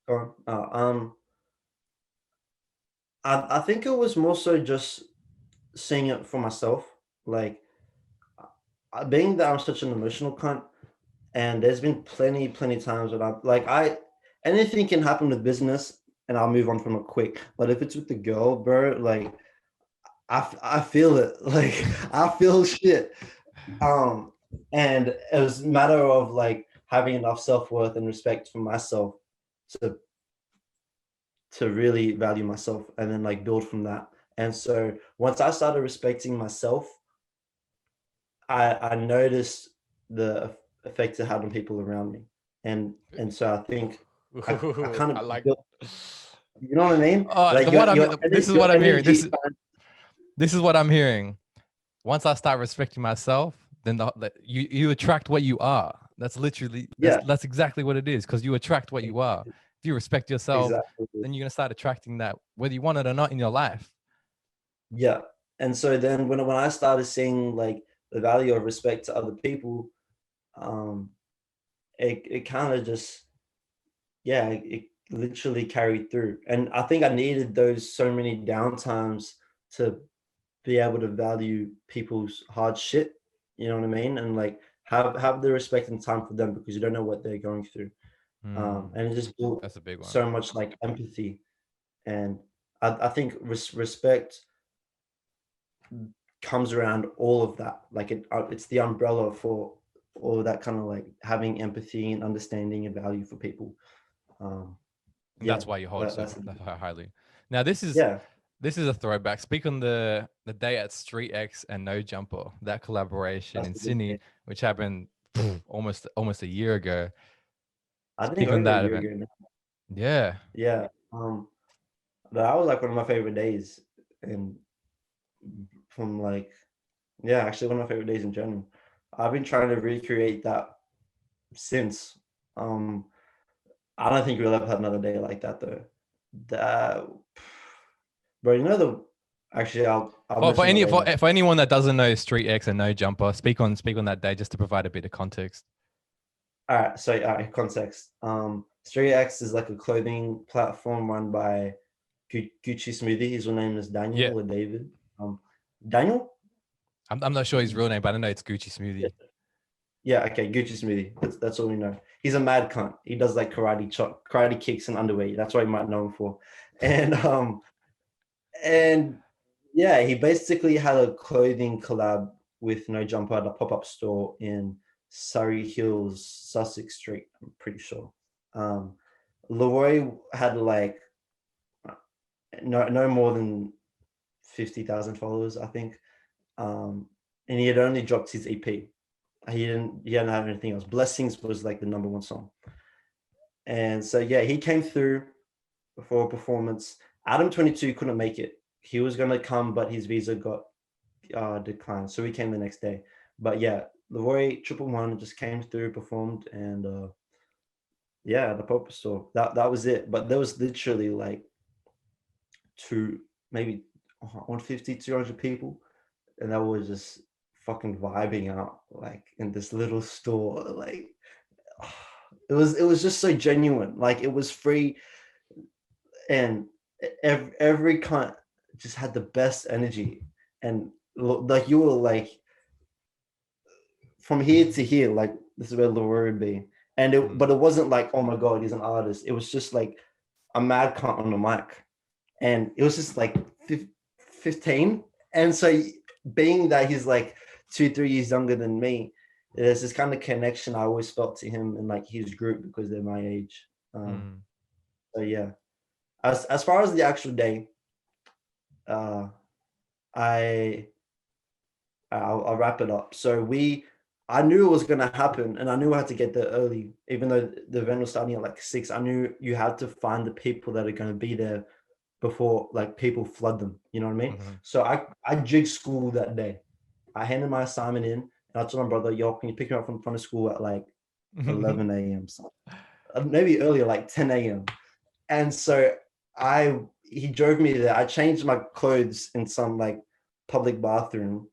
on. um, I think it was more so just seeing it for myself. Like, being that I'm such an emotional cunt, and there's been plenty times when anything can happen with business, and I'll move on from it quick. But if it's with the girl, bro, like, I feel it. Like, I feel shit. Um, and it was a matter of like having enough self-worth and respect for myself to really value myself and then like build from that. And so once I started respecting myself, I noticed the effect it had on people around me. And so I think I kind I of like. built, you know what I mean? The Like what I'm. This is your what I'm hearing. energy. This is what I'm hearing. Once I start respecting myself, then you attract what you are. That's literally Yeah, that's exactly what it is because you attract what you are. If you respect yourself, exactly. then you're gonna start attracting that whether you want it or not in your life. Yeah. And so then when I started seeing like the value of respect to other people, um, it kind of just, yeah, it literally carried through. And I think I needed those so many downtimes to be able to value people's hard shit. You know what I mean? And like have the respect and time for them because you don't know what they're going through. And it just built That's a big one. so much like empathy. And I think respect comes around all of that. Like it's the umbrella for all of that kind of like having empathy and understanding and value for people. Um, yeah, That's why you hold it so that's highly. Now yeah, this is a throwback. Speak on the day at Street X and No Jumper, that collaboration that's in a good Sydney, thing. which happened almost a year ago. I think Speak on over a that year event. ago now. Yeah. Yeah, that was like one of my favorite days, and from like yeah, actually one of my favorite days in general. I've been trying to recreate that since. Um, I don't think we'll ever have another day like that though. That, bro, you know the actually I'll mention that later. For anyone that doesn't know Street X and No Jumper, speak on that day just to provide a bit of context. All right, so all right, context. Street X is like a clothing platform run by Gucci Smoothie. His real name is Yeah. Daniel or David. Daniel? I'm not sure his real name, but I know it's Gucci Yeah, Smoothie. yeah, okay, Gucci Smoothie. That's all we know. He's a mad cunt. He does like karate kicks and underwear. That's what you might know him for. And and yeah, he basically had a clothing collab with No Jumper at a pop-up store in Surrey Hills, Sussex Street, I'm pretty sure. Um, LAROI had like no more than 50,000 followers, I think. And he had only dropped his EP. He hadn't have anything else. Blessings was like the number one song. And so yeah, he came through for a performance. Adam 22 couldn't make it. He was gonna come, but his visa got declined. So he came the next day. But yeah, LAROI Triple One just came through, performed, and yeah, the pop store. That was it. But there was literally like two, maybe 150, 200 people, and that was just fucking vibing out like in this little store. Like it was just so genuine. Like it was free, and every cunt just had the best energy, and like you were like from here to here, like this is where LAROI would be. And but it wasn't like, oh my god, he's an artist. It was just like a mad cunt on the mic, and it was just like 15. And so being that he's like 2-3 years younger than me, there's this kind of connection I always felt to him and like his group because they're my age. So yeah, as far as the actual day, I'll wrap it up. So I knew it was gonna happen, and I knew I had to get there early, even though the event was starting at like 6. I knew you had to find the people that are gonna be there before like people flood them. You know what I mean? So I jigged school that day. I handed my assignment in, and I told my brother, "Yo, can you pick me up from front of school at like 11 a.m. Maybe earlier, like 10 a.m." And so he drove me there. I changed my clothes in some like public bathroom.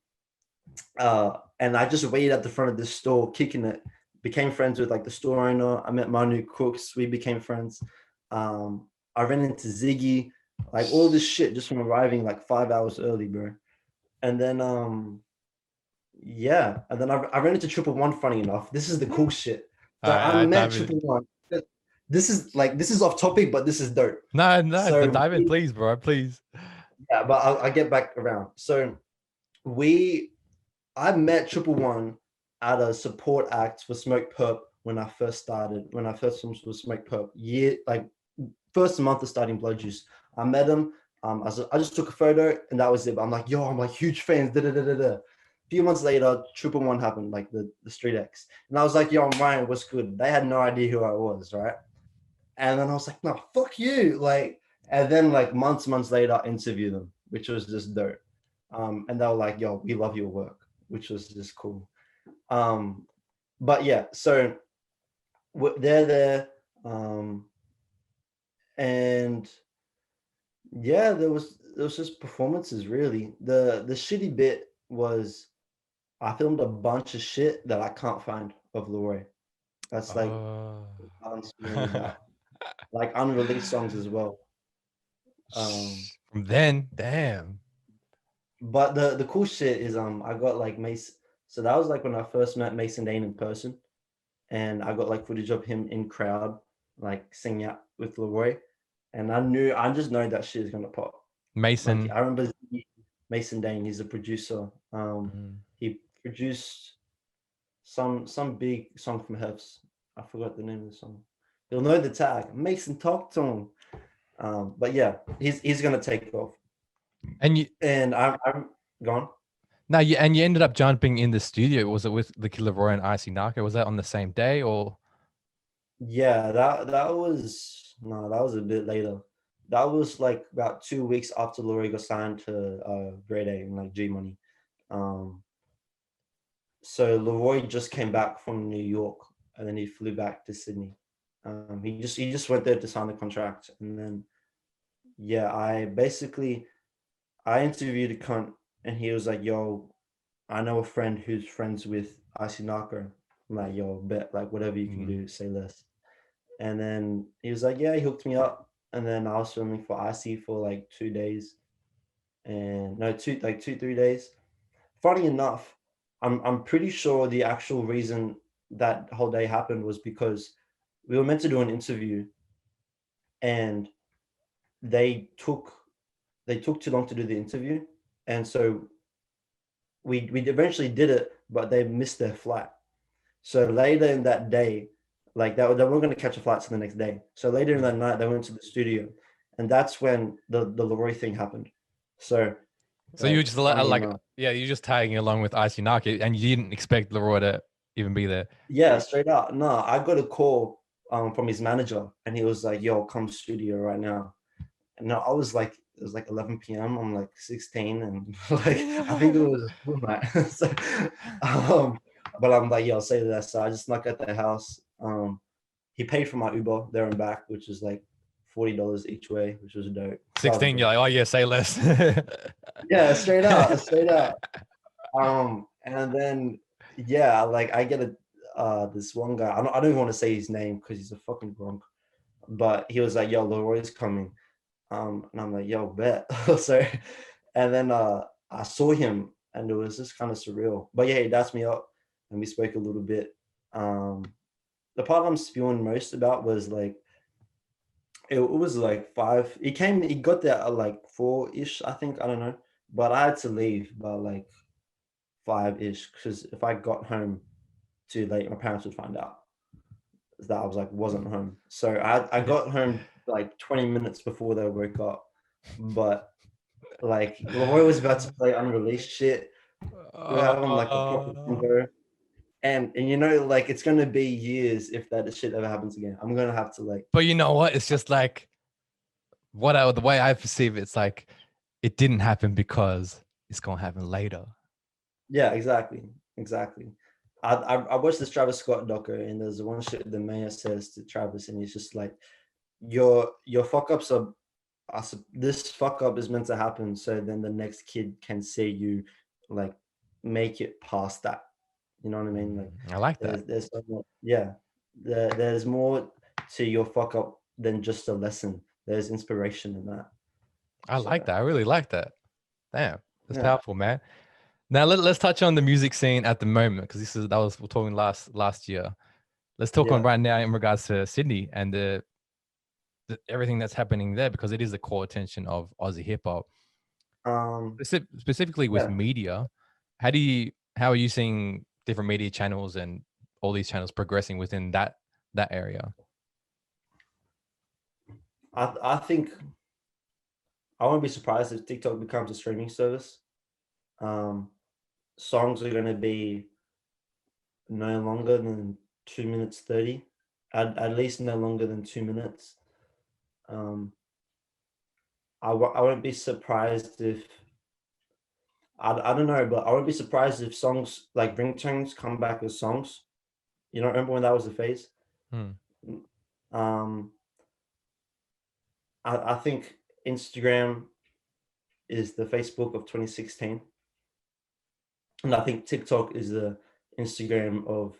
And I just waited at the front of this store, kicking it. Became friends with like the store owner. I met my new cooks. We became friends. I ran into Ziggy, like all this shit just from arriving like 5 hours early, bro. And then yeah, and then I ran into Triple One. Funny enough, this is the cool shit. So I met Triple One. This is off topic, but this is dope. No, dive in, please, bro, please. Yeah, but I'll get back around. So I met Triple One at a support act for Smoke Perp when I first started. When I first was Smoke Perp, like first month of starting Blood Juice. I met him. I just took a photo and that was it. But I'm like, yo, I'm like huge fans. A few months later, Triple One happened, like the Street X, and I was like, yo, I'm Ryan. What's good? They had no idea who I was, right? And then I was like, no, fuck you, like. And then like months later, I interviewed them, which was just dope. And they were like, yo, we love your work, which was just cool. But yeah, so they're there. And yeah, there was just performances really. The shitty bit was I filmed a bunch of shit that I can't find of LAROI. That's like like unreleased songs as well. From then, damn. But the cool shit is I got like Mason. So that was like when I first met Mason Dane in person, and I got like footage of him in crowd, like singing out with LAROI, and I just know that shit is gonna pop. Mason. Like, I remember Mason Dane. He's a producer. He produced some big song from Hefs. I forgot the name of the song. You'll know the tag. Mason, talk to him. But yeah, he's gonna take off. And I'm gone. No, you ended up jumping in the studio. Was it with the Kid LAROI and Icy Narco? Was that on the same day or? Yeah, that was a bit later. That was like about 2 weeks after LAROI got signed to Grade A and like G Money. So LAROI just came back from New York and then he flew back to Sydney. He just went there to sign the contract, and then yeah, I interviewed a cunt and he was like, yo, I know a friend who's friends with Icy Narco. I'm like, yo, bet, like whatever you can do, say less. And then he was like, yeah, he hooked me up. And then I was filming for Icy for like 2 days. And no, 3 days. Funny enough, I'm pretty sure the actual reason that whole day happened was because we were meant to do an interview and they took too long to do the interview. And so we eventually did it, but they missed their flight. So later in that day, like they weren't going to catch a flight to the next day. So later in that night, they went to the studio, and that's when the LAROI thing happened. So you just you're just tagging along with Icy Narco, and you didn't expect LAROI to even be there. Yeah, straight up. No, I got a call from his manager, and he was like, "Yo, come studio right now." And I was like, it was like 11 p.m. I'm like 16, and like I think it was a school night. So, but I'm like, yo, I'll say that. So I just snuck at the house. He paid for my Uber there and back, which is like $40 each way, which was dope. 16, you're like, oh yeah, say less. Yeah, straight out. And then yeah, like I get this one guy. I don't even want to say his name because he's a fucking drunk. But he was like, yo, LAROI's coming. And I'm like, yo, bet. So, and then I saw him and it was just kind of surreal. But yeah, he dapped me up and we spoke a little bit. The part I'm spewing most about was like, it was like 5. He got there at like 4-ish, I think. I don't know. But I had to leave by like 5-ish because if I got home too late, my parents would find out that I wasn't home. So I Yeah. got home like 20 minutes before they woke up. But like LAROI was about to play unreleased shit. We were having like a proper Uh, convo. And you know, like it's gonna be years if that shit ever happens again. I'm gonna have to like but you know what? It's just like the way I perceive it, it's like it didn't happen because it's gonna happen later. yeah, exactly. I watched this Travis Scott doco and there's one shit the mayor says to Travis and he's just like your fuck ups are this fuck up is meant to happen so then the next kid can see you like make it past that. You know what I mean? Like I like that. there's so much, yeah. There's more to your fuck up than just a lesson. There's inspiration in that. I So like that. I really like that. Damn, that's yeah, powerful, man. Now let's touch on the music scene at the moment because we're talking last year. Let's talk on yeah. right now in regards to Sydney and everything that's happening there because it is the core attention of Aussie hip hop. Um, Specifically with yeah. media, how are you seeing different media channels and all these channels progressing within that area? I think I won't be surprised if TikTok becomes a streaming service. Um, songs are going to be no longer than 2 minutes 30, at least no longer than 2 minutes. Um, I won't be surprised if I don't know, but I won't be surprised if songs like ringtones come back as songs. You don't remember when that was the phase? Hmm. Um, I think Instagram is the Facebook of 2016, and I think TikTok is the Instagram of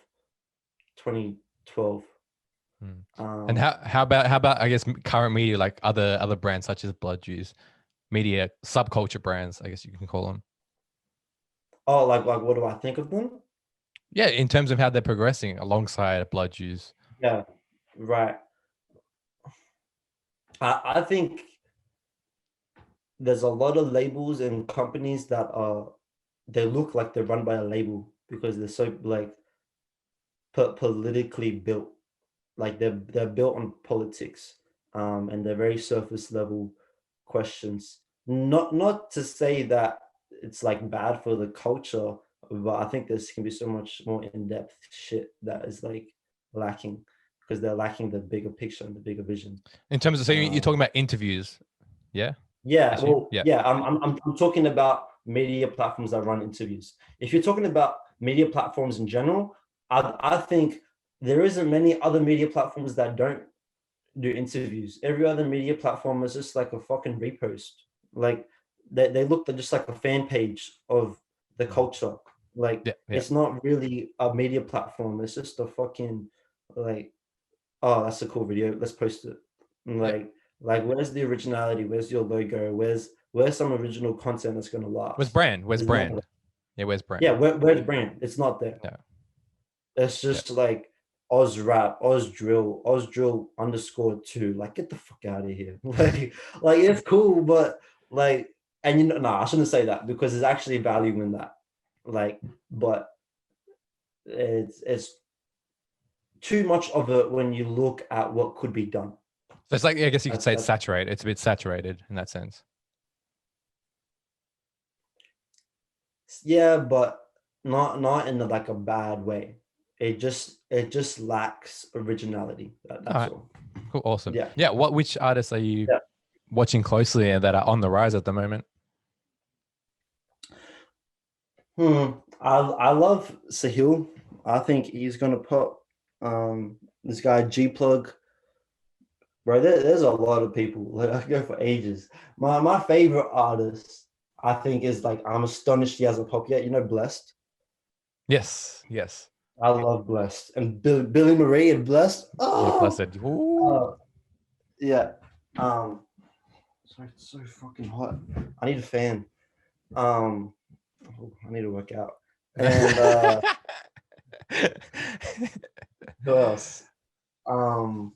2012. Hmm. And Um, how about I guess current media like other brands such as Blood Juice, media subculture brands, I guess you can call them. oh, like what do I think of them? Yeah, in terms of how they're progressing alongside Blood Juice. Yeah, right. I think there's a lot of labels and companies that are they look like they're run by a label because they're so like politically built. Like they're built on politics, and they're very surface level questions. Not to say that it's like bad for the culture, but I think there's can be so much more in depth shit that is like lacking because they're lacking the bigger picture and the bigger vision. In terms of, so you're Um, talking about interviews, yeah? yeah, Assume, well, yeah. yeah, I'm talking about media platforms that run interviews. If you're talking about media platforms in general, I think there isn't many other media platforms that don't do interviews. Every other media platform is just like a fucking repost. Like they look just like a fan page of the culture. Like Yeah, yeah. it's not really a media platform. It's just a fucking like, oh, that's a cool video. Let's post it. And Yeah. like where's the originality? Where's your logo? Where's some original content that's gonna Where's last? brand? Where's There's none of brand? that. Yeah, where's brand? Yeah, where's brand? It's not there. Yeah, It's yeah. just like Oz rap, Oz drill underscore 2. Like, get the fuck out of here. Like it's cool, but like, and you know, nah, I shouldn't say that because there's actually value in that. Like, but it's too much of it when you look at what could be done. So it's like, I guess you could say it's That's saturated. It's a bit saturated in that sense. yeah, but not in like a bad way. It just lacks originality. All That's right, all. cool, awesome. Yeah. Yeah, which artists are you Yeah. watching closely and that are on the rise at the moment? I love Sahil. I think he's gonna put this guy G Plug. Bro, there's a lot of people. Like I go for ages. My favorite artist, I think, is like I'm astonished he hasn't popped yet. You know, Blessed. Yes, yes. I love Blessed and Billy Marie and Blessed. Yeah, Oh, blessed. Ooh. yeah. Um, sorry, it's so fucking hot. I need a fan. Oh, I need to work out. And who else? Um,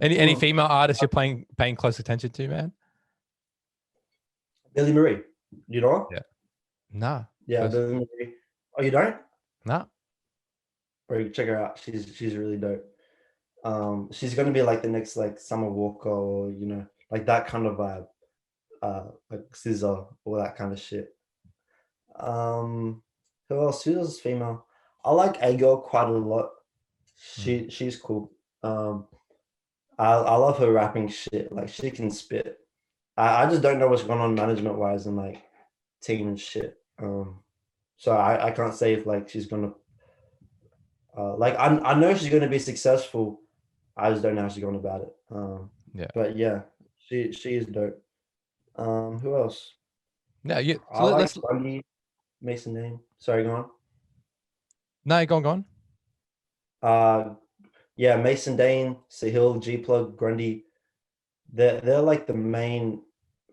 Any female artists you're paying close attention to, man? Billy Marie, you know her? Yeah. Nah. Yeah, First- Billy Marie. Oh, you don't? Nah. Bro, check her out. She's really dope. She's gonna be like the next like Summer Walker, or like that kind of vibe. Like Scissor, all that kind of shit. Who else? Who else is female? I like A Girl quite a lot. She's cool. I love her rapping shit. Like she can spit. I just don't know what's going on management wise and like team and shit. So I can't say if like she's gonna like I know she's gonna be successful. I just don't know how she's going about it. Yeah. But yeah, she is dope. Who else? Yeah. Yeah. I So like let's. Bundy, Mason name. Sorry, go on. No, go on. Yeah, Mason Dane, Sahil, G Plug, Grundy. They're like the main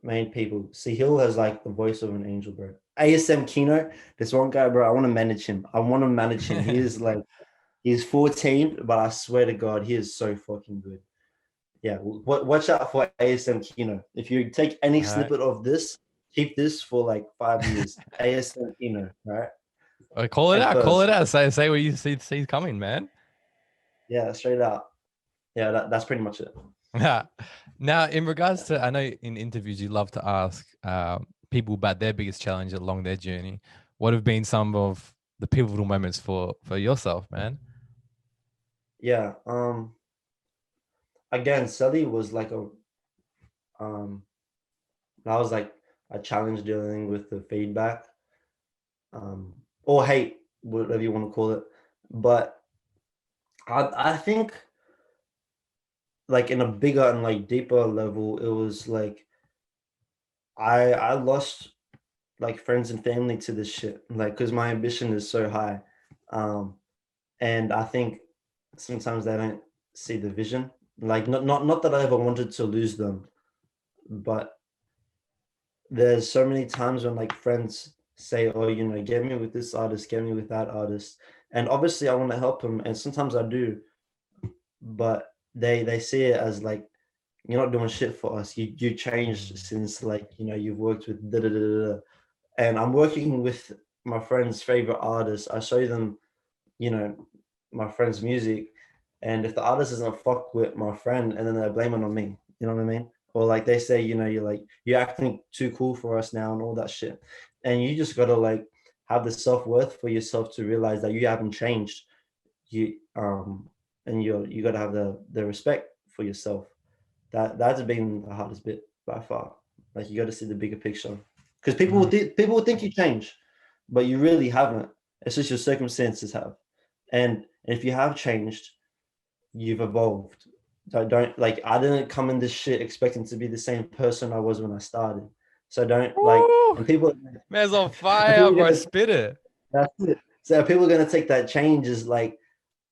people. Sahil has like the voice of an angel, bro. ASM Kino, this one guy, bro. I want to manage him. He is like he's 14, but I swear to God, he is so fucking good. Yeah, watch out for ASM Kino. If you take any snippet of this, keep this for like 5 years. ASM Kino, right? Call it At out. Call first. it out. Say what you see coming, man. Yeah, straight out. Yeah, that's pretty much it. Now, in regards to, I know in interviews you love to ask people about their biggest challenge along their journey. What have been some of the pivotal moments for yourself, man? Yeah. Again, Sully was like that was like a challenge dealing with the feedback, or hate, whatever you want to call it. But I think like in a bigger and like deeper level, it was like I lost like friends and family to this shit, like because my ambition is so high, and I think sometimes they don't see the vision. Like not that I ever wanted to lose them, but there's so many times when like friends say, oh, get me with this artist, get me with that artist, and obviously I want to help them, and sometimes I do, but they see it as like, you're not doing shit for us. You changed since like you've worked with da da da da, and I'm working with my friend's favorite artist. I show them, my friend's music, and if the artist doesn't fuck with my friend, and then they blame it on me, you know what I mean? Or like they say, you're acting too cool for us now and all that shit. And you just gotta like have the self-worth for yourself to realize that you haven't changed. You and you gotta have the respect for yourself. That's been the hardest bit by far. Like you gotta see the bigger picture. Because people will think you change, but you really haven't. It's just your circumstances have. And if you have changed, you've evolved. Don't like I didn't come in this shit expecting to be the same person I was when I started. So don't like Woo! and people Man's on and fire, bro. Spit it. that's it. So people are gonna take that change as like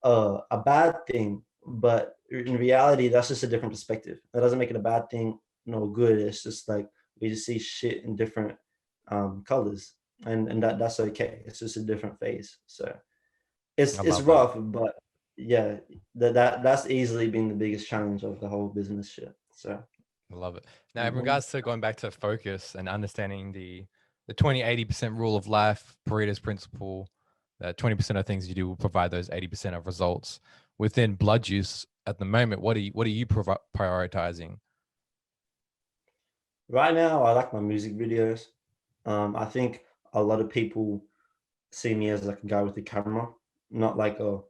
a bad thing, but in reality, that's just a different perspective. That doesn't make it a bad thing, no good. It's just like we just see shit in different colors, and that's okay. It's just a different phase. So I it's love that. rough, but yeah, that's easily been the biggest challenge of the whole business shit. So I love it. Now, in regards to going back to focus and understanding the 20-80% rule of life, Pareto's principle, that 20% of things you do will provide those 80% of results. Within blood juice at the moment, what are you prioritizing? right now, I like my music videos. I think a lot of people see me as like a guy with a camera, not like a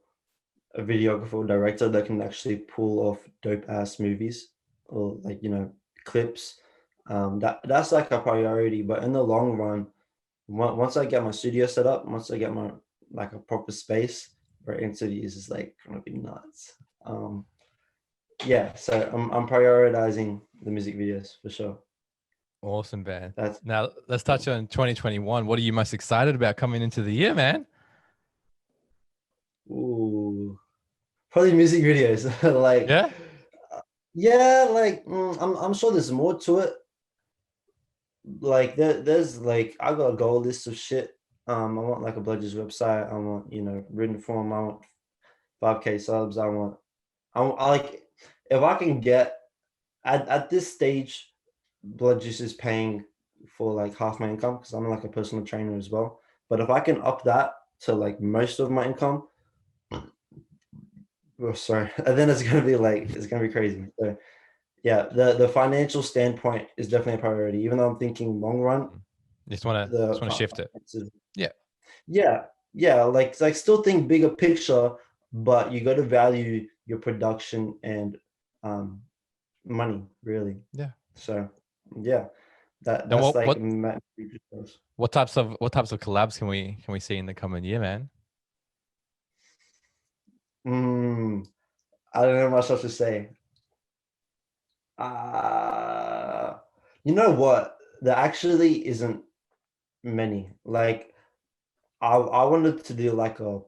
videographer or director that can actually pull off dope ass movies or like clips. That's like a priority, but in the long run, once I get my studio set up, once I get my like a proper space for interviews, is like gonna be nuts. Yeah, so I'm prioritizing the music videos for sure. Awesome, man. That's Now let's touch on 2021. What are you most excited about coming into the year, man? ooh, probably music videos. Like, Yeah. yeah, like I'm sure there's more to it. Like there's like I got a goal list of shit. I want like a Bludgers website. I want written form. I want 5K subs. I like if I can get at this stage, Blood Juice is paying for like half my income because I'm like a personal trainer as well. But if I can up that to like most of my income, oh, sorry, and then it's gonna be crazy. So yeah, the financial standpoint is definitely a priority. Even though I'm thinking long run, Just want to shift it. Yeah. Yeah, like still think bigger picture, but you got to value your production and money really. Yeah. So yeah, And that's like what types of collabs can we see in the coming year, man? I don't know much else to say. You know what? There actually isn't many. Like I wanted to do like a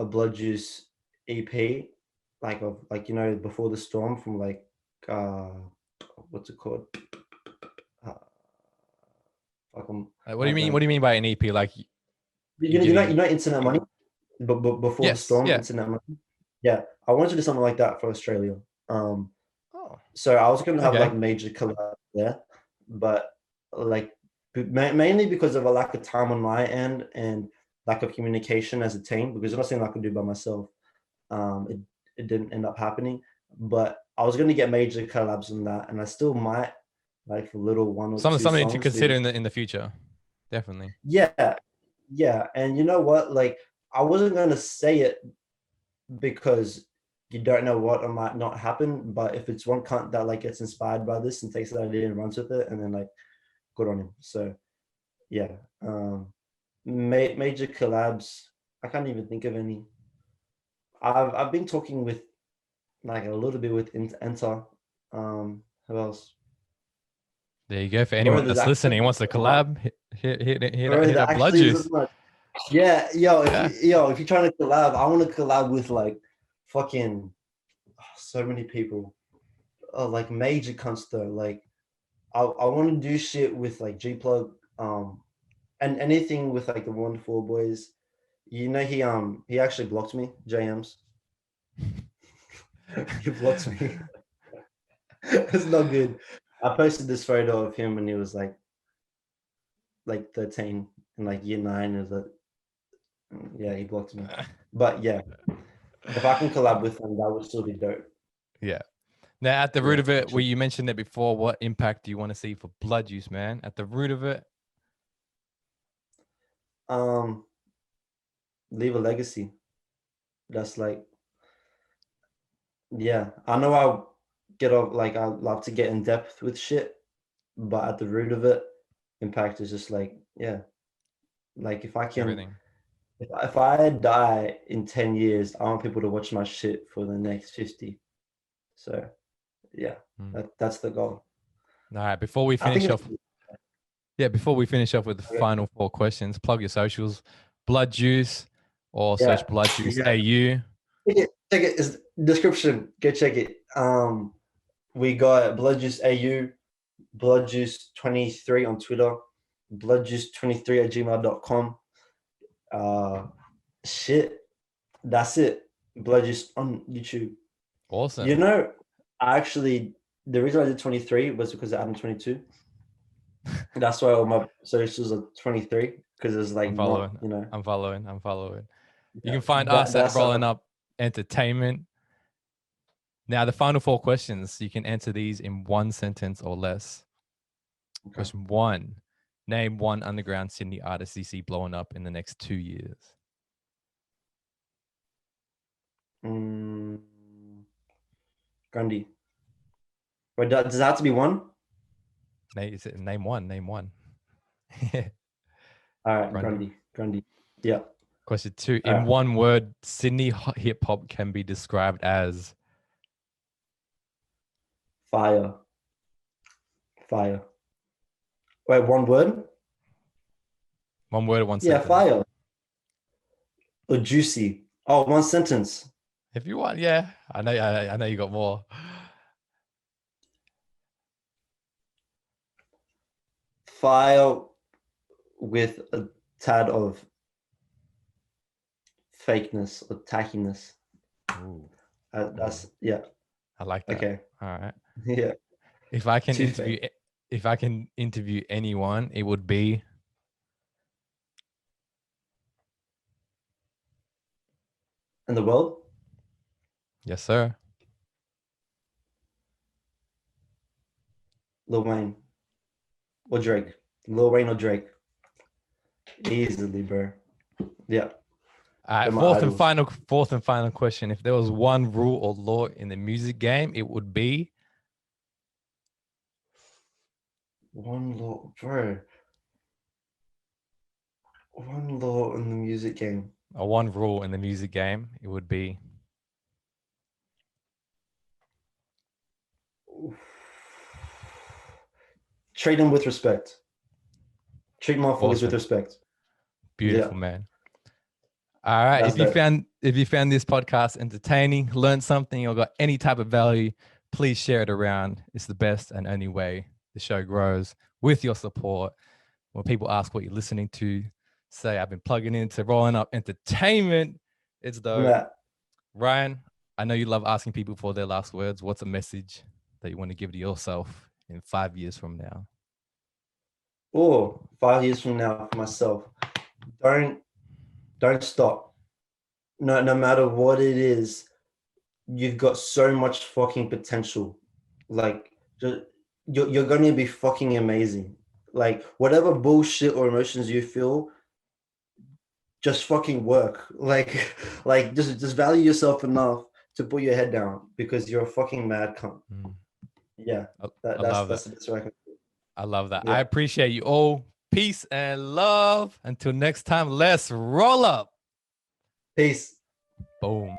Blood Juice EP, like you know Before the Storm from like uh what's it called? Uh, fuck, What do you mean? What do you mean by an EP? Like you know Internet Money, but Before the yes, Storm, yeah. Internet Money. Yeah, I wanted to do something like that for Australia. Oh, So I was gonna have okay. like major collab there, but like mainly because of a lack of time on my end and lack of communication as a team, because it's not something I could do by myself. It didn't end up happening, but I was gonna get major collabs on that, and I still might like a little one or two Something to songs. consider in the future. Definitely. Yeah, and you know what? Like I wasn't gonna say it because you don't know what might not happen. But if it's one cunt that like gets inspired by this and takes that idea and runs with it, and then like good on him. So yeah, major collabs. I can't even think of any. I've been talking with like a little bit with Enter. Who else? There you go. For Bro, anyone there's that's actually listening, wants to collab, hit there up Blood actually Juice. isn't much. Yeah, yo, Yeah. if you're trying to collab, I want to collab with like fucking so many people. Like major cunts though. Like I want to do shit with like G Plug, and anything with like the OneFour boys. You know he actually blocked me, JMs. He blocked me. It's not good. I posted this photo of him when he was like 13 in like year 9. Is that yeah, he blocked me. But yeah, if I can collab with him, that would still be dope. Yeah. Now, at the root of it, actually. you mentioned it before, what impact do you want to see for Blood Juice, man? At the root of it, Leave a legacy. That's like, yeah, I know I get off like I love to get in depth with shit, but at the root of it, impact is just like, yeah, like if I can, everything. if I die in 10 years, I want people to watch my shit for the next 50. So yeah, that's the goal. All right. Before we I think finish off, before we finish off with the final 4 questions, plug your socials, Blood Juice, or search Blood Juice AU. Check it. It's description. Go check it. We got Blood Juice AU, Blood Juice 23 on Twitter, Blood Juice 23@gmail.com. Shit, that's it. Blood Juice on YouTube. Awesome. You know, the reason I did 23 was because I added 22. That's why all my socials are 23, because it's like I'm following. not, you know. I'm following. Yeah, you can find us at Rolling Up Entertainment. Now, the final 4 questions, you can answer these in 1 sentence or less. Okay. Question 1. Name 1 underground Sydney artist you see blowing up in the next 2 years. Grundy. Wait, does that have to be one? Name one. All right, Grundy. Yeah. Question 2. In 1 word, Sydney hip-hop can be described as? Fire. Wait, 1 word? 1 word or 1 sentence? Yeah, fire. Or juicy. Oh, 1 sentence. If you want, yeah. I know you got more. Fire with a tad of fakeness or tackiness. Ooh. That's yeah. I like that. Okay. All right. Yeah. If I can Too interview, fake. if I can interview anyone, it would be In the world, yes, sir. Lil Wayne or Drake. Lil Wayne or Drake. Easily, bro. Yeah. All right. They're my Fourth idols. and final question. If there was one rule or law in the music game, it would be One law, bro. One law in the music game. one rule in the music game. It would be Treat them with respect. Treat motherfuckers with awesome. respect. Beautiful, Yeah. man. All right. That's If you found this podcast entertaining, learned something, or got any type of value, please share it around. It's the best and only way the show grows with your support. When people ask what you're listening to, say I've been plugging into Rolling Up Entertainment. It's dope. Matt. Ryan, I know you love asking people for their last words. What's a message that you want to give to yourself in 5 years from now? Oh, 5 years from now for myself. Don't stop. No matter what it is, you've got so much fucking potential. Like, you're going to be fucking amazing. Like, whatever bullshit or emotions you feel, just fucking work. Like just value yourself enough to put your head down because you're a fucking mad cunt. Yeah, that's the best way I can. I love that. Yeah. I appreciate you all. Peace and love. Until next time, let's roll up. Peace. Boom.